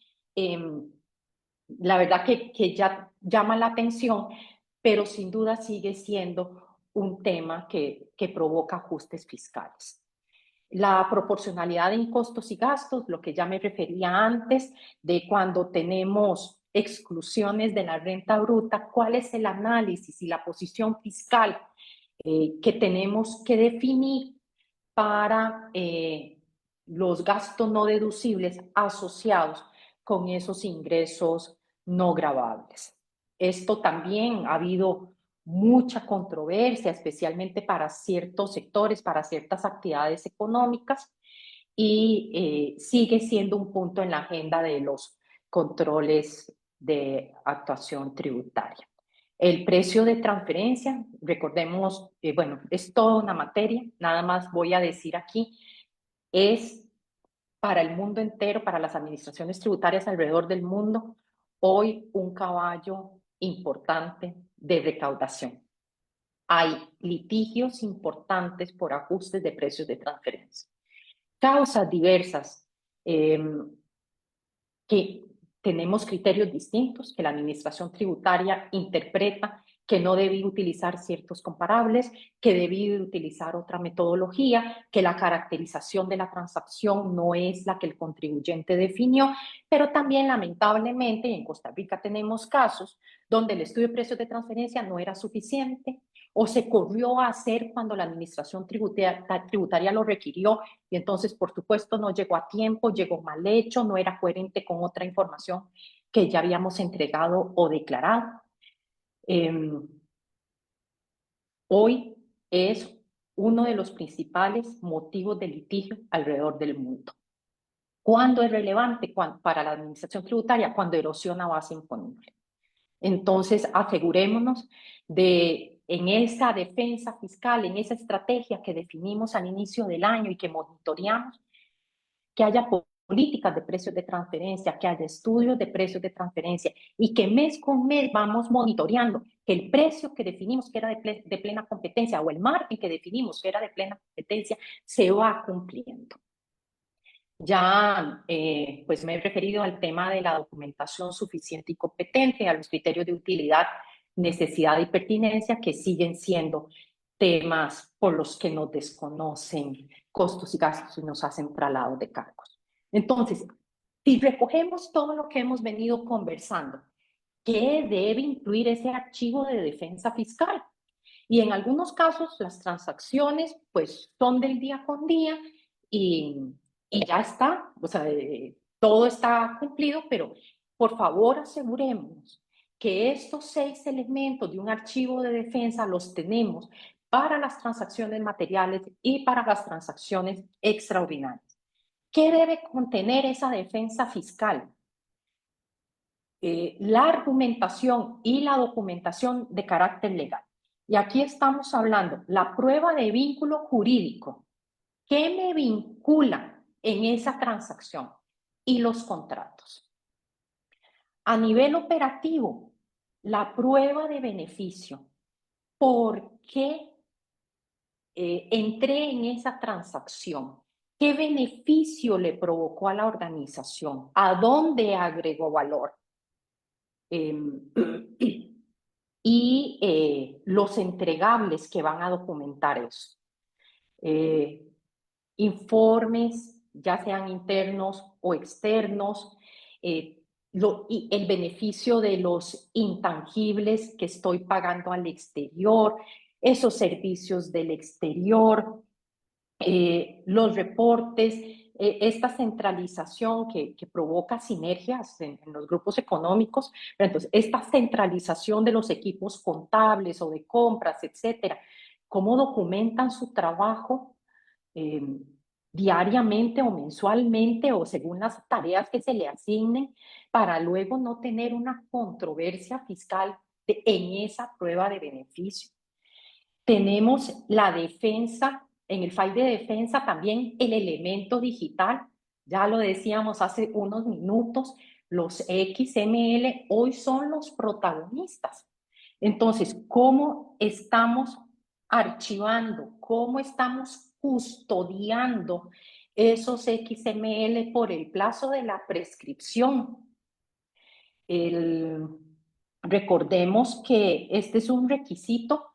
la verdad que ya llama la atención, pero sin duda sigue siendo un tema que provoca ajustes fiscales. La proporcionalidad en costos y gastos, lo que ya me refería antes, de cuando tenemos exclusiones de la renta bruta, cuál es el análisis y la posición fiscal que tenemos que definir para los gastos no deducibles asociados con esos ingresos no gravables. Esto también ha habido mucha controversia, especialmente para ciertos sectores, para ciertas actividades económicas, y sigue siendo un punto en la agenda de los controles de actuación tributaria. El precio de transferencia, recordemos, bueno, es toda una materia, nada más voy a decir aquí, es para el mundo entero, para las administraciones tributarias alrededor del mundo, hoy un caballo importante de recaudación. Hay litigios importantes por ajustes de precios de transferencia. Causas diversas, que tenemos criterios distintos, que la administración tributaria interpreta que no debía utilizar ciertos comparables, que debía utilizar otra metodología, que la caracterización de la transacción no es la que el contribuyente definió, pero también lamentablemente en Costa Rica tenemos casos donde el estudio de precios de transferencia no era suficiente o se corrió a hacer cuando la administración tributaria lo requirió y entonces, por supuesto, no llegó a tiempo, llegó mal hecho, no era coherente con otra información que ya habíamos entregado o declarado. Hoy es uno de los principales motivos de litigio alrededor del mundo. ¿Cuándo es relevante para la administración tributaria? Cuando erosiona base imponible. Entonces, asegurémonos de, en esa defensa fiscal, en esa estrategia que definimos al inicio del año y que monitoreamos, que haya políticas de precios de transferencia, que haya estudios de precios de transferencia y que mes con mes vamos monitoreando que el precio que definimos que era de plena competencia o el margen que definimos que era de plena competencia se va cumpliendo. Ya pues me he referido al tema de la documentación suficiente y competente, a los criterios de utilidad, necesidad y pertinencia que siguen siendo temas por los que nos desconocen costos y gastos y nos hacen traslados de cargos. Entonces, si recogemos todo lo que hemos venido conversando, ¿qué debe incluir ese archivo de defensa fiscal? Y en algunos casos las transacciones pues son del día con día y ya está, o sea, todo está cumplido, pero por favor asegurémonos que estos 6 elementos de un archivo de defensa los tenemos para las transacciones materiales y para las transacciones extraordinarias. ¿Qué debe contener esa defensa fiscal? La argumentación y la documentación de carácter legal. Y aquí estamos hablando la prueba de vínculo jurídico. ¿Qué me vincula en esa transacción? Y los contratos. A nivel operativo, la prueba de beneficio. ¿Por qué entré en esa transacción? ¿Qué beneficio le provocó a la organización? ¿A dónde agregó valor? Y los entregables que van a documentar eso. Informes, ya sean internos o externos, y el beneficio de los intangibles que estoy pagando al exterior, esos servicios del exterior, los reportes, esta centralización que provoca sinergias en los grupos económicos, pero entonces esta centralización de los equipos contables o de compras, etcétera, cómo documentan su trabajo diariamente o mensualmente o según las tareas que se le asignen para luego no tener una controversia fiscal en esa prueba de beneficio. Tenemos la defensa, en el file de defensa también el elemento digital, ya lo decíamos hace unos minutos, los XML hoy son los protagonistas. Entonces, ¿cómo estamos archivando? ¿Cómo estamos custodiando esos XML por el plazo de la prescripción? Recordemos que este es un requisito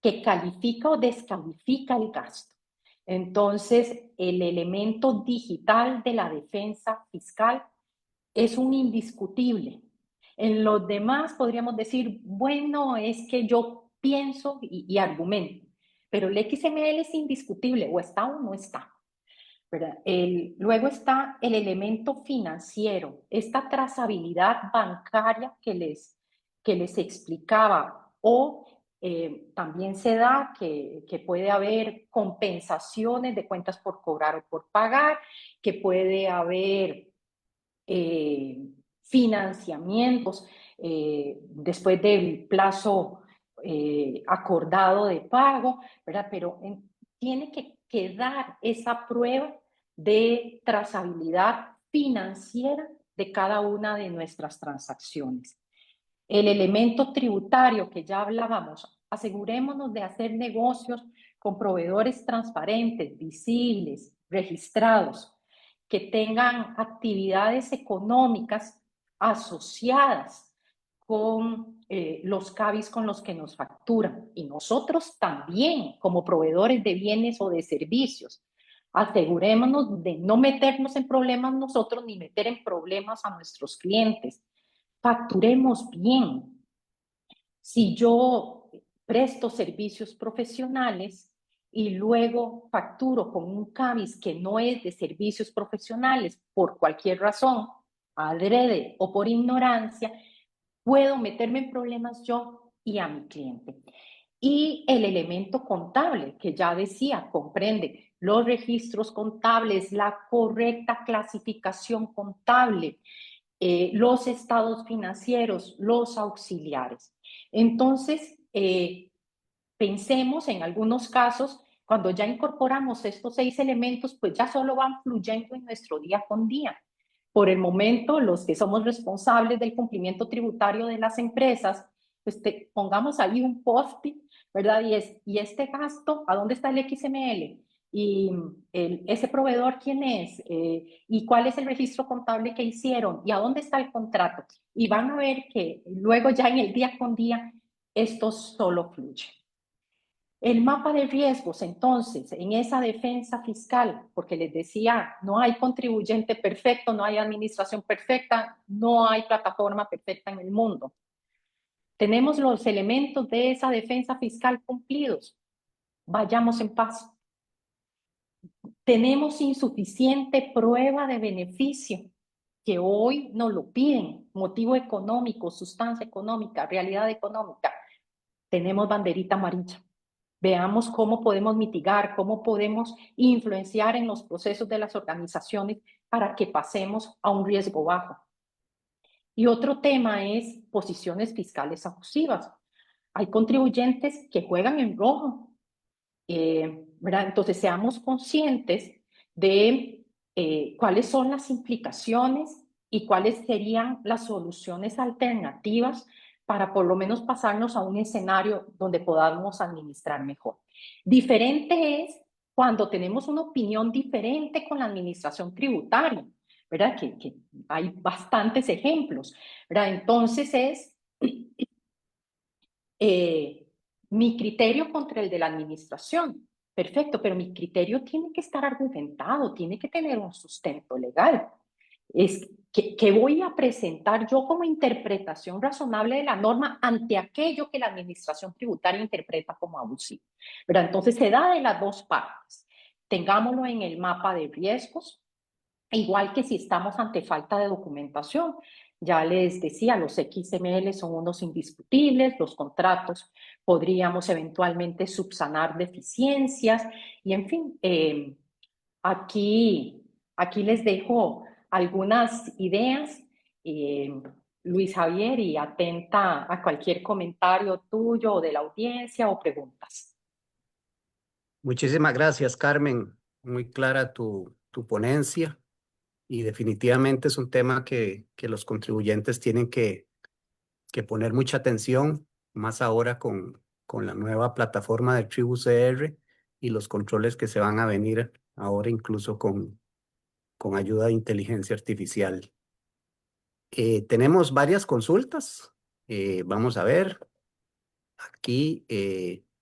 que califica o descalifica el gasto. Entonces, el elemento digital de la defensa fiscal es un indiscutible. En los demás podríamos decir, bueno, es que yo pienso y argumento, pero el XML es indiscutible, o está o no está. Luego está el elemento financiero, esta trazabilidad bancaria que les explicaba, o también se da que puede haber compensaciones de cuentas por cobrar o por pagar, que puede haber financiamientos después del plazo acordado de pago, ¿verdad? Pero tiene que quedar esa prueba de trazabilidad financiera de cada una de nuestras transacciones. El elemento tributario que ya hablábamos, asegurémonos de hacer negocios con proveedores transparentes, visibles, registrados, que tengan actividades económicas asociadas con los CABIs con los que nos facturan. Y nosotros también, como proveedores de bienes o de servicios, asegurémonos de no meternos en problemas nosotros ni meter en problemas a nuestros clientes. Facturemos bien. Si yo presto servicios profesionales y luego facturo con un CABIS que no es de servicios profesionales por cualquier razón, adrede o por ignorancia, puedo meterme en problemas yo y a mi cliente. Y el elemento contable, que ya decía, comprende los registros contables, la correcta clasificación contable, los estados financieros, los auxiliares. Entonces, pensemos en algunos casos, cuando ya incorporamos estos 6 elementos, pues ya solo van fluyendo en nuestro día con día. Por el momento, los que somos responsables del cumplimiento tributario de las empresas, pues pongamos ahí un post-it, ¿verdad? ¿Y este gasto, a dónde está el XML? ¿Y ese proveedor quién es? ¿Y cuál es el registro contable que hicieron? ¿Y a dónde está el contrato? Y van a ver que luego ya en el día con día, esto solo fluye. El mapa de riesgos, entonces, en esa defensa fiscal, porque les decía, no hay contribuyente perfecto, no hay administración perfecta, no hay plataforma perfecta en el mundo. Tenemos los elementos de esa defensa fiscal cumplidos. Vayamos en paz. Tenemos insuficiente prueba de beneficio, que hoy nos lo piden, motivo económico, sustancia económica, realidad económica. Tenemos banderita amarilla. Veamos cómo podemos mitigar, cómo podemos influenciar en los procesos de las organizaciones para que pasemos a un riesgo bajo. Y otro tema es posiciones fiscales abusivas. Hay contribuyentes que juegan en rojo, ¿verdad? Entonces, seamos conscientes de cuáles son las implicaciones y cuáles serían las soluciones alternativas para por lo menos pasarnos a un escenario donde podamos administrar mejor. Diferente es cuando tenemos una opinión diferente con la administración tributaria, ¿verdad? Que hay bastantes ejemplos, ¿verdad? Entonces es mi criterio contra el de la administración. Perfecto, pero mi criterio tiene que estar argumentado, tiene que tener un sustento legal. Es que voy a presentar yo como interpretación razonable de la norma ante aquello que la administración tributaria interpreta como abusivo. Pero entonces se da de las dos partes. Tengámoslo en el mapa de riesgos, igual que si estamos ante falta de documentación. Ya les decía, los XML son unos indiscutibles, los contratos podríamos eventualmente subsanar deficiencias y en fin, aquí les dejo algunas ideas, Luis Javier, y atenta a cualquier comentario tuyo o de la audiencia o preguntas. Muchísimas gracias, Carmen. Muy clara tu ponencia y definitivamente es un tema que los contribuyentes tienen que poner mucha atención, más ahora con la nueva plataforma de TribuCR y los controles que se van a venir ahora incluso con ayuda de inteligencia artificial. Tenemos varias consultas. Vamos a ver. Aquí el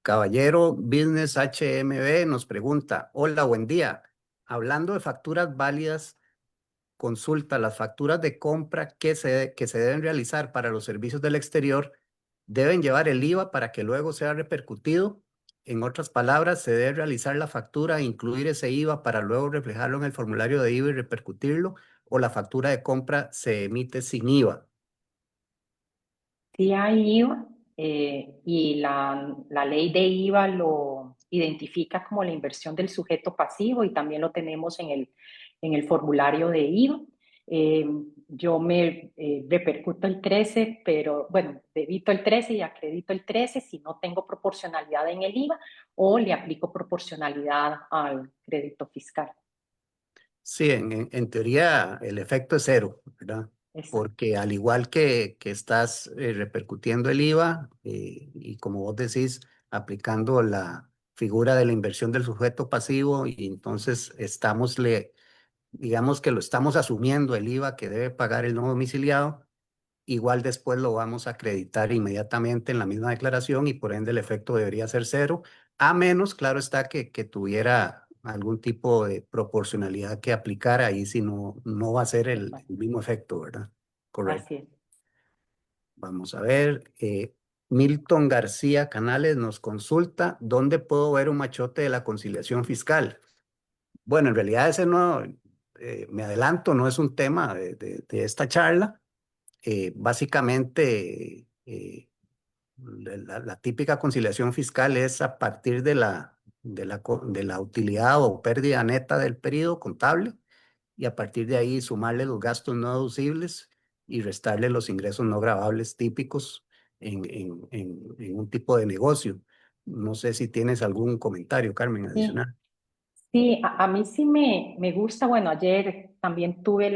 caballero Business HMB nos pregunta, hola, buen día. Hablando de facturas válidas, consulta las facturas de compra que se deben realizar para los servicios del exterior, deben llevar el IVA para que luego sea repercutido. En otras palabras, se debe realizar la factura e incluir ese IVA para luego reflejarlo en el formulario de IVA y repercutirlo, o la factura de compra se emite sin IVA. Sí hay IVA y la ley de IVA lo identifica como la inversión del sujeto pasivo y también lo tenemos en el formulario de IVA. Yo me repercuto el 13, pero bueno, debito el 13 y acredito el 13 si no tengo proporcionalidad en el IVA o le aplico proporcionalidad al crédito fiscal. Sí, en teoría el efecto es cero, ¿verdad? Exacto. Porque al igual que estás repercutiendo el IVA y como vos decís, aplicando la figura de la inversión del sujeto pasivo y entonces digamos que lo estamos asumiendo el IVA que debe pagar el no domiciliado, igual después lo vamos a acreditar inmediatamente en la misma declaración y por ende el efecto debería ser cero, a menos, claro está, que tuviera algún tipo de proporcionalidad que aplicar, ahí si no va a ser el mismo efecto, ¿verdad? correcto. Así es. Vamos a ver. Milton García Canales nos consulta, ¿dónde puedo ver un machote de la conciliación fiscal? Bueno, en realidad ese no, me adelanto, no es un tema de esta charla. Básicamente, la típica conciliación fiscal es a partir de la utilidad o pérdida neta del periodo contable y a partir de ahí sumarle los gastos no deducibles y restarle los ingresos no gravables típicos en un tipo de negocio. No sé si tienes algún comentario, Carmen, Sí, adicional. sí, a mí sí me gusta. Bueno, ayer también tuve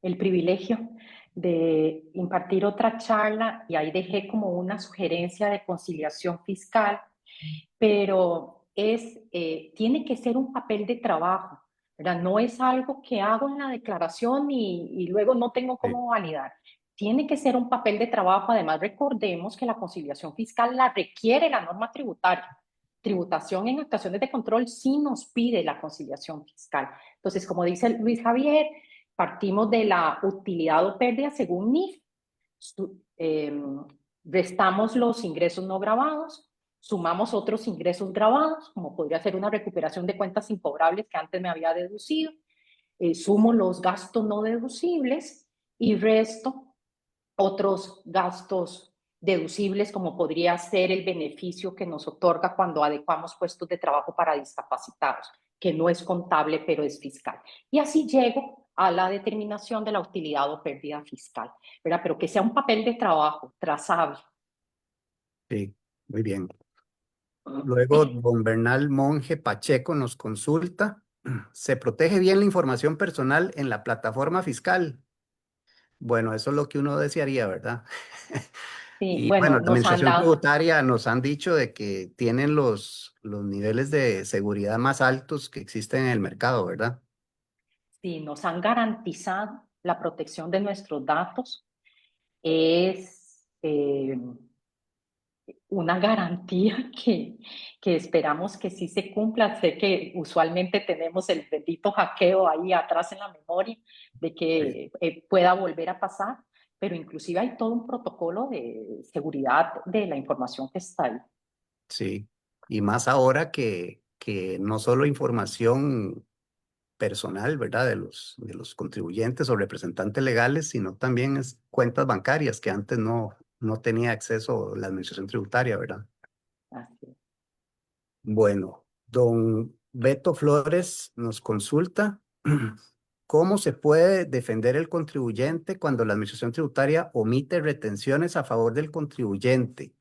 el privilegio de impartir otra charla y ahí dejé como una sugerencia de conciliación fiscal, pero tiene que ser un papel de trabajo, ¿verdad? No es algo que hago en la declaración y luego no tengo Sí, cómo validar. Tiene que ser un papel de trabajo. Además, recordemos que la conciliación fiscal la requiere la norma tributaria. Tributación en actuaciones de control sí nos pide la conciliación fiscal. Entonces, como dice Luis Javier, partimos de la utilidad o pérdida según NIF. Restamos los ingresos no grabados, sumamos otros ingresos grabados, como podría ser una recuperación de cuentas imcobrables que antes me había deducido, sumo los gastos no deducibles y resto otros gastos deducibles, como podría ser el beneficio que nos otorga cuando adecuamos puestos de trabajo para discapacitados, que no es contable, pero es fiscal. Y así llego a la determinación de la utilidad o pérdida fiscal, ¿verdad? Pero que sea un papel de trabajo trazable. sí, muy bien. Luego, don Bernal Monje Pacheco nos consulta, ¿se protege bien la información personal en la plataforma fiscal? Bueno, eso es lo que uno desearía, ¿verdad? Sí, Y bueno, bueno, la nos han administración dado, tributaria nos han dicho de que tienen los niveles de seguridad más altos que existen en el mercado, ¿verdad? sí, nos han garantizado la protección de nuestros datos. Es una garantía que esperamos que sí se cumpla. Sé que usualmente tenemos el bendito hackeo ahí atrás en la memoria de Sí. que pueda volver a pasar, pero inclusive hay todo un protocolo de seguridad de la información que está ahí. Sí, y más ahora que no solo información personal, ¿verdad? De los contribuyentes o representantes legales, sino también es cuentas bancarias que antes no tenía acceso la administración tributaria, ¿verdad? Así es. Bueno, don Beto Flores nos consulta cómo se puede defender el contribuyente cuando la administración tributaria omite retenciones a favor del contribuyente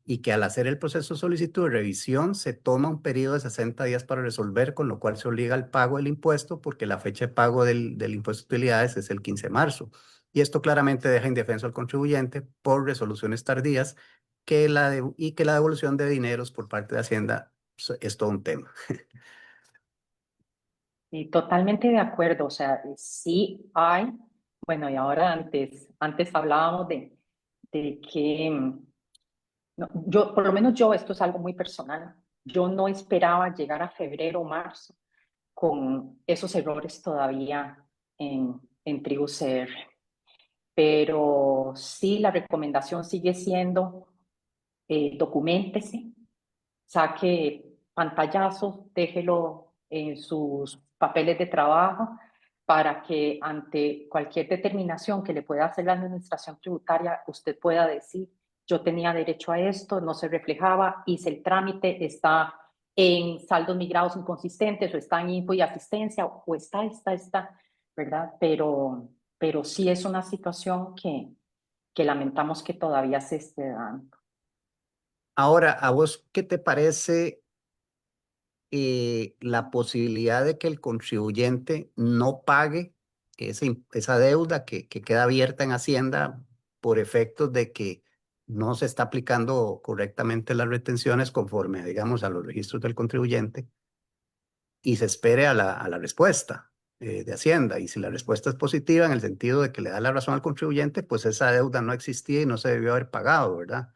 y que al hacer el proceso de solicitud de revisión se toma un periodo de 60 días para resolver, con lo cual se obliga al pago del impuesto porque la fecha de pago del impuesto de utilidades es el 15 de marzo. Y esto claramente deja indefenso al contribuyente por resoluciones tardías y que la devolución de dineros por parte de Hacienda es todo un tema. Y totalmente de acuerdo, o sea, sí hay, bueno, y ahora antes hablábamos de que no, yo, por lo menos yo, esto es algo muy personal. Yo no esperaba llegar a febrero o marzo con esos errores todavía en Tribu CR. Pero sí, la recomendación sigue siendo documéntese, saque pantallazos, déjelo en sus papeles de trabajo para que ante cualquier determinación que le pueda hacer la administración tributaria, usted pueda decir, yo tenía derecho a esto, no se reflejaba, hice el trámite, está en saldos migrados inconsistentes o está en info y asistencia o está, ¿verdad? Pero sí es una situación que lamentamos que todavía se esté dando. Ahora, ¿a vos qué te parece la posibilidad de que el contribuyente no pague esa deuda que queda abierta en Hacienda por efectos de que no se está aplicando correctamente las retenciones conforme, digamos, a los registros del contribuyente y se espere a la respuesta de Hacienda? Y si la respuesta es positiva en el sentido de que le da la razón al contribuyente, pues esa deuda no existía y no se debió haber pagado, ¿verdad?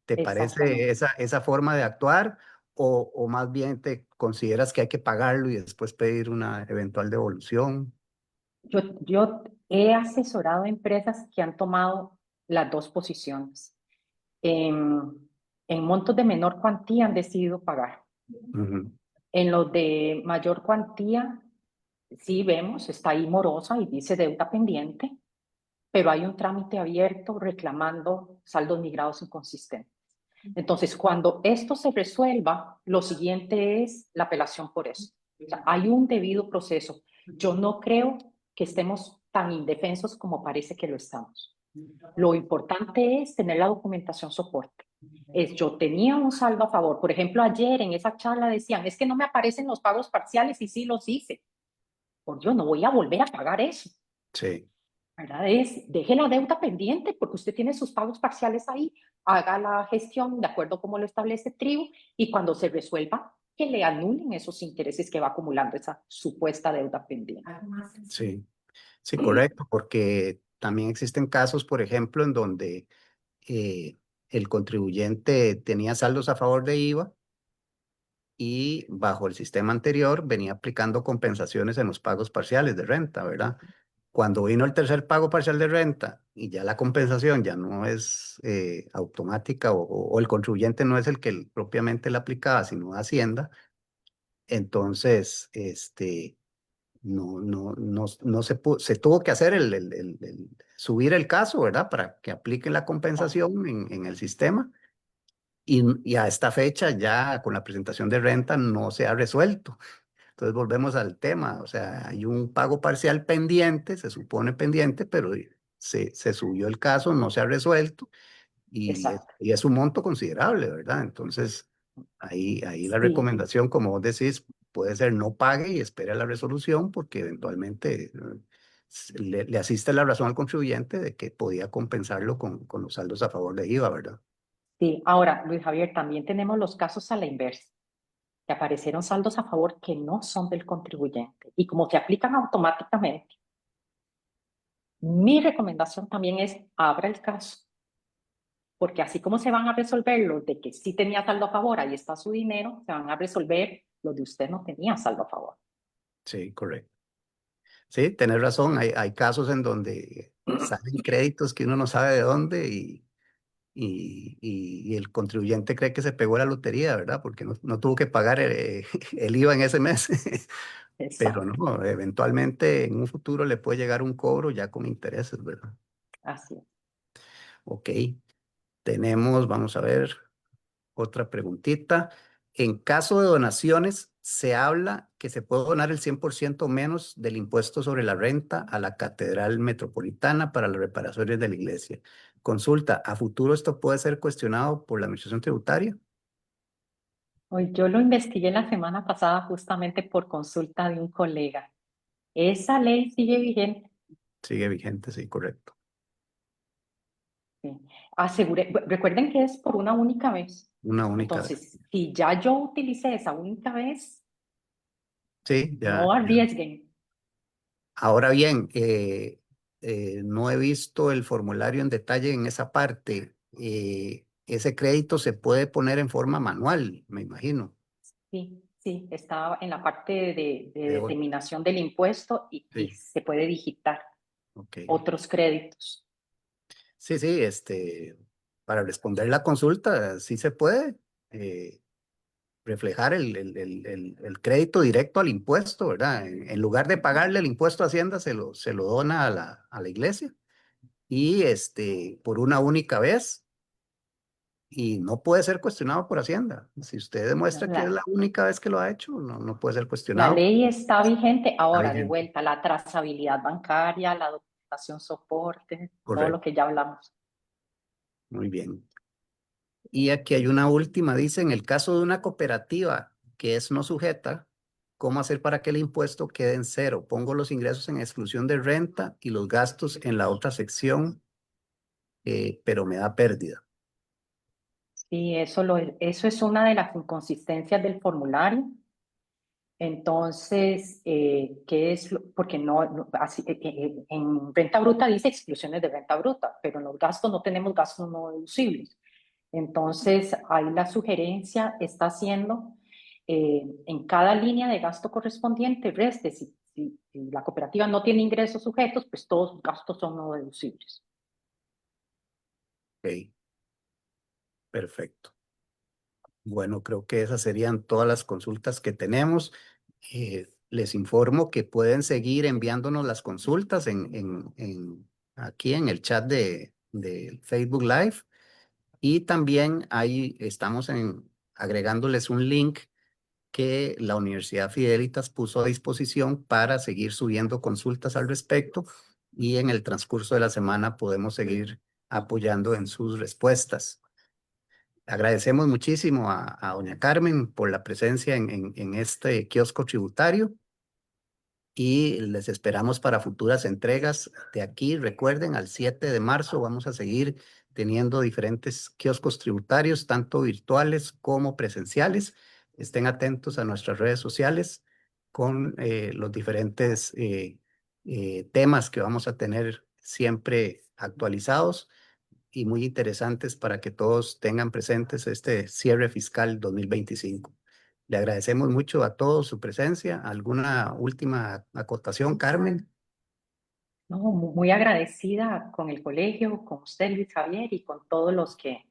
¿Te parece Exactamente. esa forma de actuar o más bien te consideras que hay que pagarlo y después pedir una eventual devolución? Yo he asesorado empresas que han tomado las dos posiciones. En montos de menor cuantía han decidido pagar. Ujú. En los de mayor cuantía, sí vemos, está ahí morosa y dice deuda pendiente, pero hay un trámite abierto reclamando saldos migrados inconsistentes. Entonces, cuando esto se resuelva, lo siguiente es la apelación por eso. O sea, hay un debido proceso. Yo no creo que estemos tan indefensos como parece que lo estamos. Lo importante es tener la documentación soporte. Yo tenía un saldo a favor. Por ejemplo, ayer en esa charla decían, es que no me aparecen los pagos parciales y sí los hice. Por Dios, no voy a volver a pagar eso. Sí, ¿Verdad? Deje la deuda pendiente porque usted tiene sus pagos parciales ahí, haga la gestión de acuerdo como lo establece Tribu y cuando se resuelva, que le anulen esos intereses que va acumulando esa supuesta deuda pendiente. sí, sí, correcto, porque también existen casos, por ejemplo, en donde el contribuyente tenía saldos a favor de IVA y bajo el sistema anterior venía aplicando compensaciones en los pagos parciales de renta, ¿verdad? Cuando vino el tercer pago parcial de renta y ya la compensación ya no es automática o el contribuyente no es el que propiamente la aplicaba, sino Hacienda, entonces no se tuvo que hacer subir el caso, ¿verdad? Para que aplique la compensación en el sistema. Y a esta fecha ya con la presentación de renta no se ha resuelto. Entonces volvemos al tema, o sea, hay un pago parcial pendiente, se supone pendiente, pero se subió el caso, no se ha resuelto Exacto. y es un monto considerable, ¿verdad? Entonces, ahí la Sí, recomendación, como vos decís, puede ser no pague y espere la resolución porque eventualmente le asiste la razón al contribuyente de que podía compensarlo con los saldos a favor de IVA, ¿verdad? sí. Ahora, Luis Javier, también tenemos los casos a la inversa, que aparecieron saldos a favor que no son del contribuyente y como que aplican automáticamente. Mi recomendación también es abra el caso, porque así como se van a resolver los de que sí tenía saldo a favor, ahí está su dinero, se van a resolver los de usted no tenía saldo a favor. Sí, correcto. Sí, tenés razón, hay casos en donde salen créditos que uno no sabe de dónde y el contribuyente cree que se pegó la lotería, ¿verdad? Porque no tuvo que pagar el IVA en ese mes. Pero Exacto, no, eventualmente en un futuro le puede llegar un cobro ya con intereses, ¿verdad? así es. Ok, tenemos, vamos a ver, otra preguntita. En caso de donaciones, se habla que se puede donar el 100% menos del impuesto sobre la renta a la Catedral Metropolitana para las reparaciones de la iglesia. Consulta, ¿a futuro esto puede ser cuestionado por la Administración Tributaria? Hoy yo lo investigué la semana pasada justamente por consulta de un colega. Esa ley sigue vigente. Sigue vigente, sí, correcto. Sí. Recuerden que es por una única vez. Una única vez. Entonces, si ya yo utilicé esa única vez, Sí, no ya. arriesguen. Ahora bien, no he visto el formulario en detalle en esa parte. Ese crédito se puede poner en forma manual, me imagino. Sí, sí, está en la parte de Peor. determinación del impuesto y Sí, se puede digitar ok. otros créditos. Sí, sí, para responder la consulta, sí se puede reflejar el crédito directo al impuesto, ¿verdad? En lugar de pagarle el impuesto a Hacienda, se lo dona a la iglesia y por una única vez y no puede ser cuestionado por Hacienda. Si usted demuestra que es la La, única vez que lo ha hecho, no puede ser la cuestionado. ley está vigente Está ahora, de vigente. vuelta, la trazabilidad bancaria, la documentación soporte, todo lo Correcto. que ya hablamos. Muy bien. Y aquí hay una última, dice, en el caso de una cooperativa que es no sujeta, ¿cómo hacer para que el impuesto quede en cero? Pongo los ingresos en exclusión de renta y los gastos en la otra sección, pero me da pérdida. Sí, eso es una de las inconsistencias del formulario. Entonces, ¿qué es? Porque en renta bruta dice exclusiones de renta bruta, pero en los gastos no tenemos gastos no deducibles. Entonces, ahí la sugerencia está siendo en cada línea de gasto correspondiente, reste, si la cooperativa no tiene ingresos sujetos, pues todos sus gastos son no deducibles. Ok, perfecto. Bueno, creo que esas serían todas las consultas que tenemos. Les informo que pueden seguir enviándonos las consultas aquí en el chat de Facebook Live. Y también ahí estamos agregándoles un link que la Universidad Fidelitas puso a disposición para seguir subiendo consultas al respecto y en el transcurso de la semana podemos seguir apoyando en sus respuestas. Agradecemos muchísimo a doña Carmen por la presencia en este kiosco tributario y les esperamos para futuras entregas de aquí. Recuerden, al 7 de marzo vamos a seguir teniendo diferentes kioscos tributarios, tanto virtuales como presenciales. Estén atentos a nuestras redes sociales con los diferentes temas que vamos a tener siempre actualizados y muy interesantes para que todos tengan presentes este cierre fiscal 2025. Le agradecemos mucho a todos su presencia. ¿Alguna última acotación, Carmen? No, muy agradecida con el colegio, con usted, Luis Javier, y con todos los que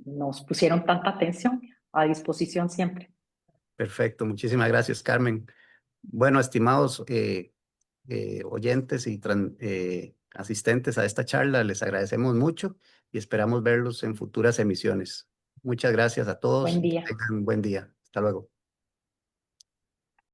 nos pusieron tanta atención, a disposición siempre. Perfecto, muchísimas gracias, Carmen. Bueno, estimados oyentes y asistentes a esta charla, les agradecemos mucho y esperamos verlos en futuras emisiones. Muchas gracias a todos Buen y que día. tengan un buen día. Hasta luego.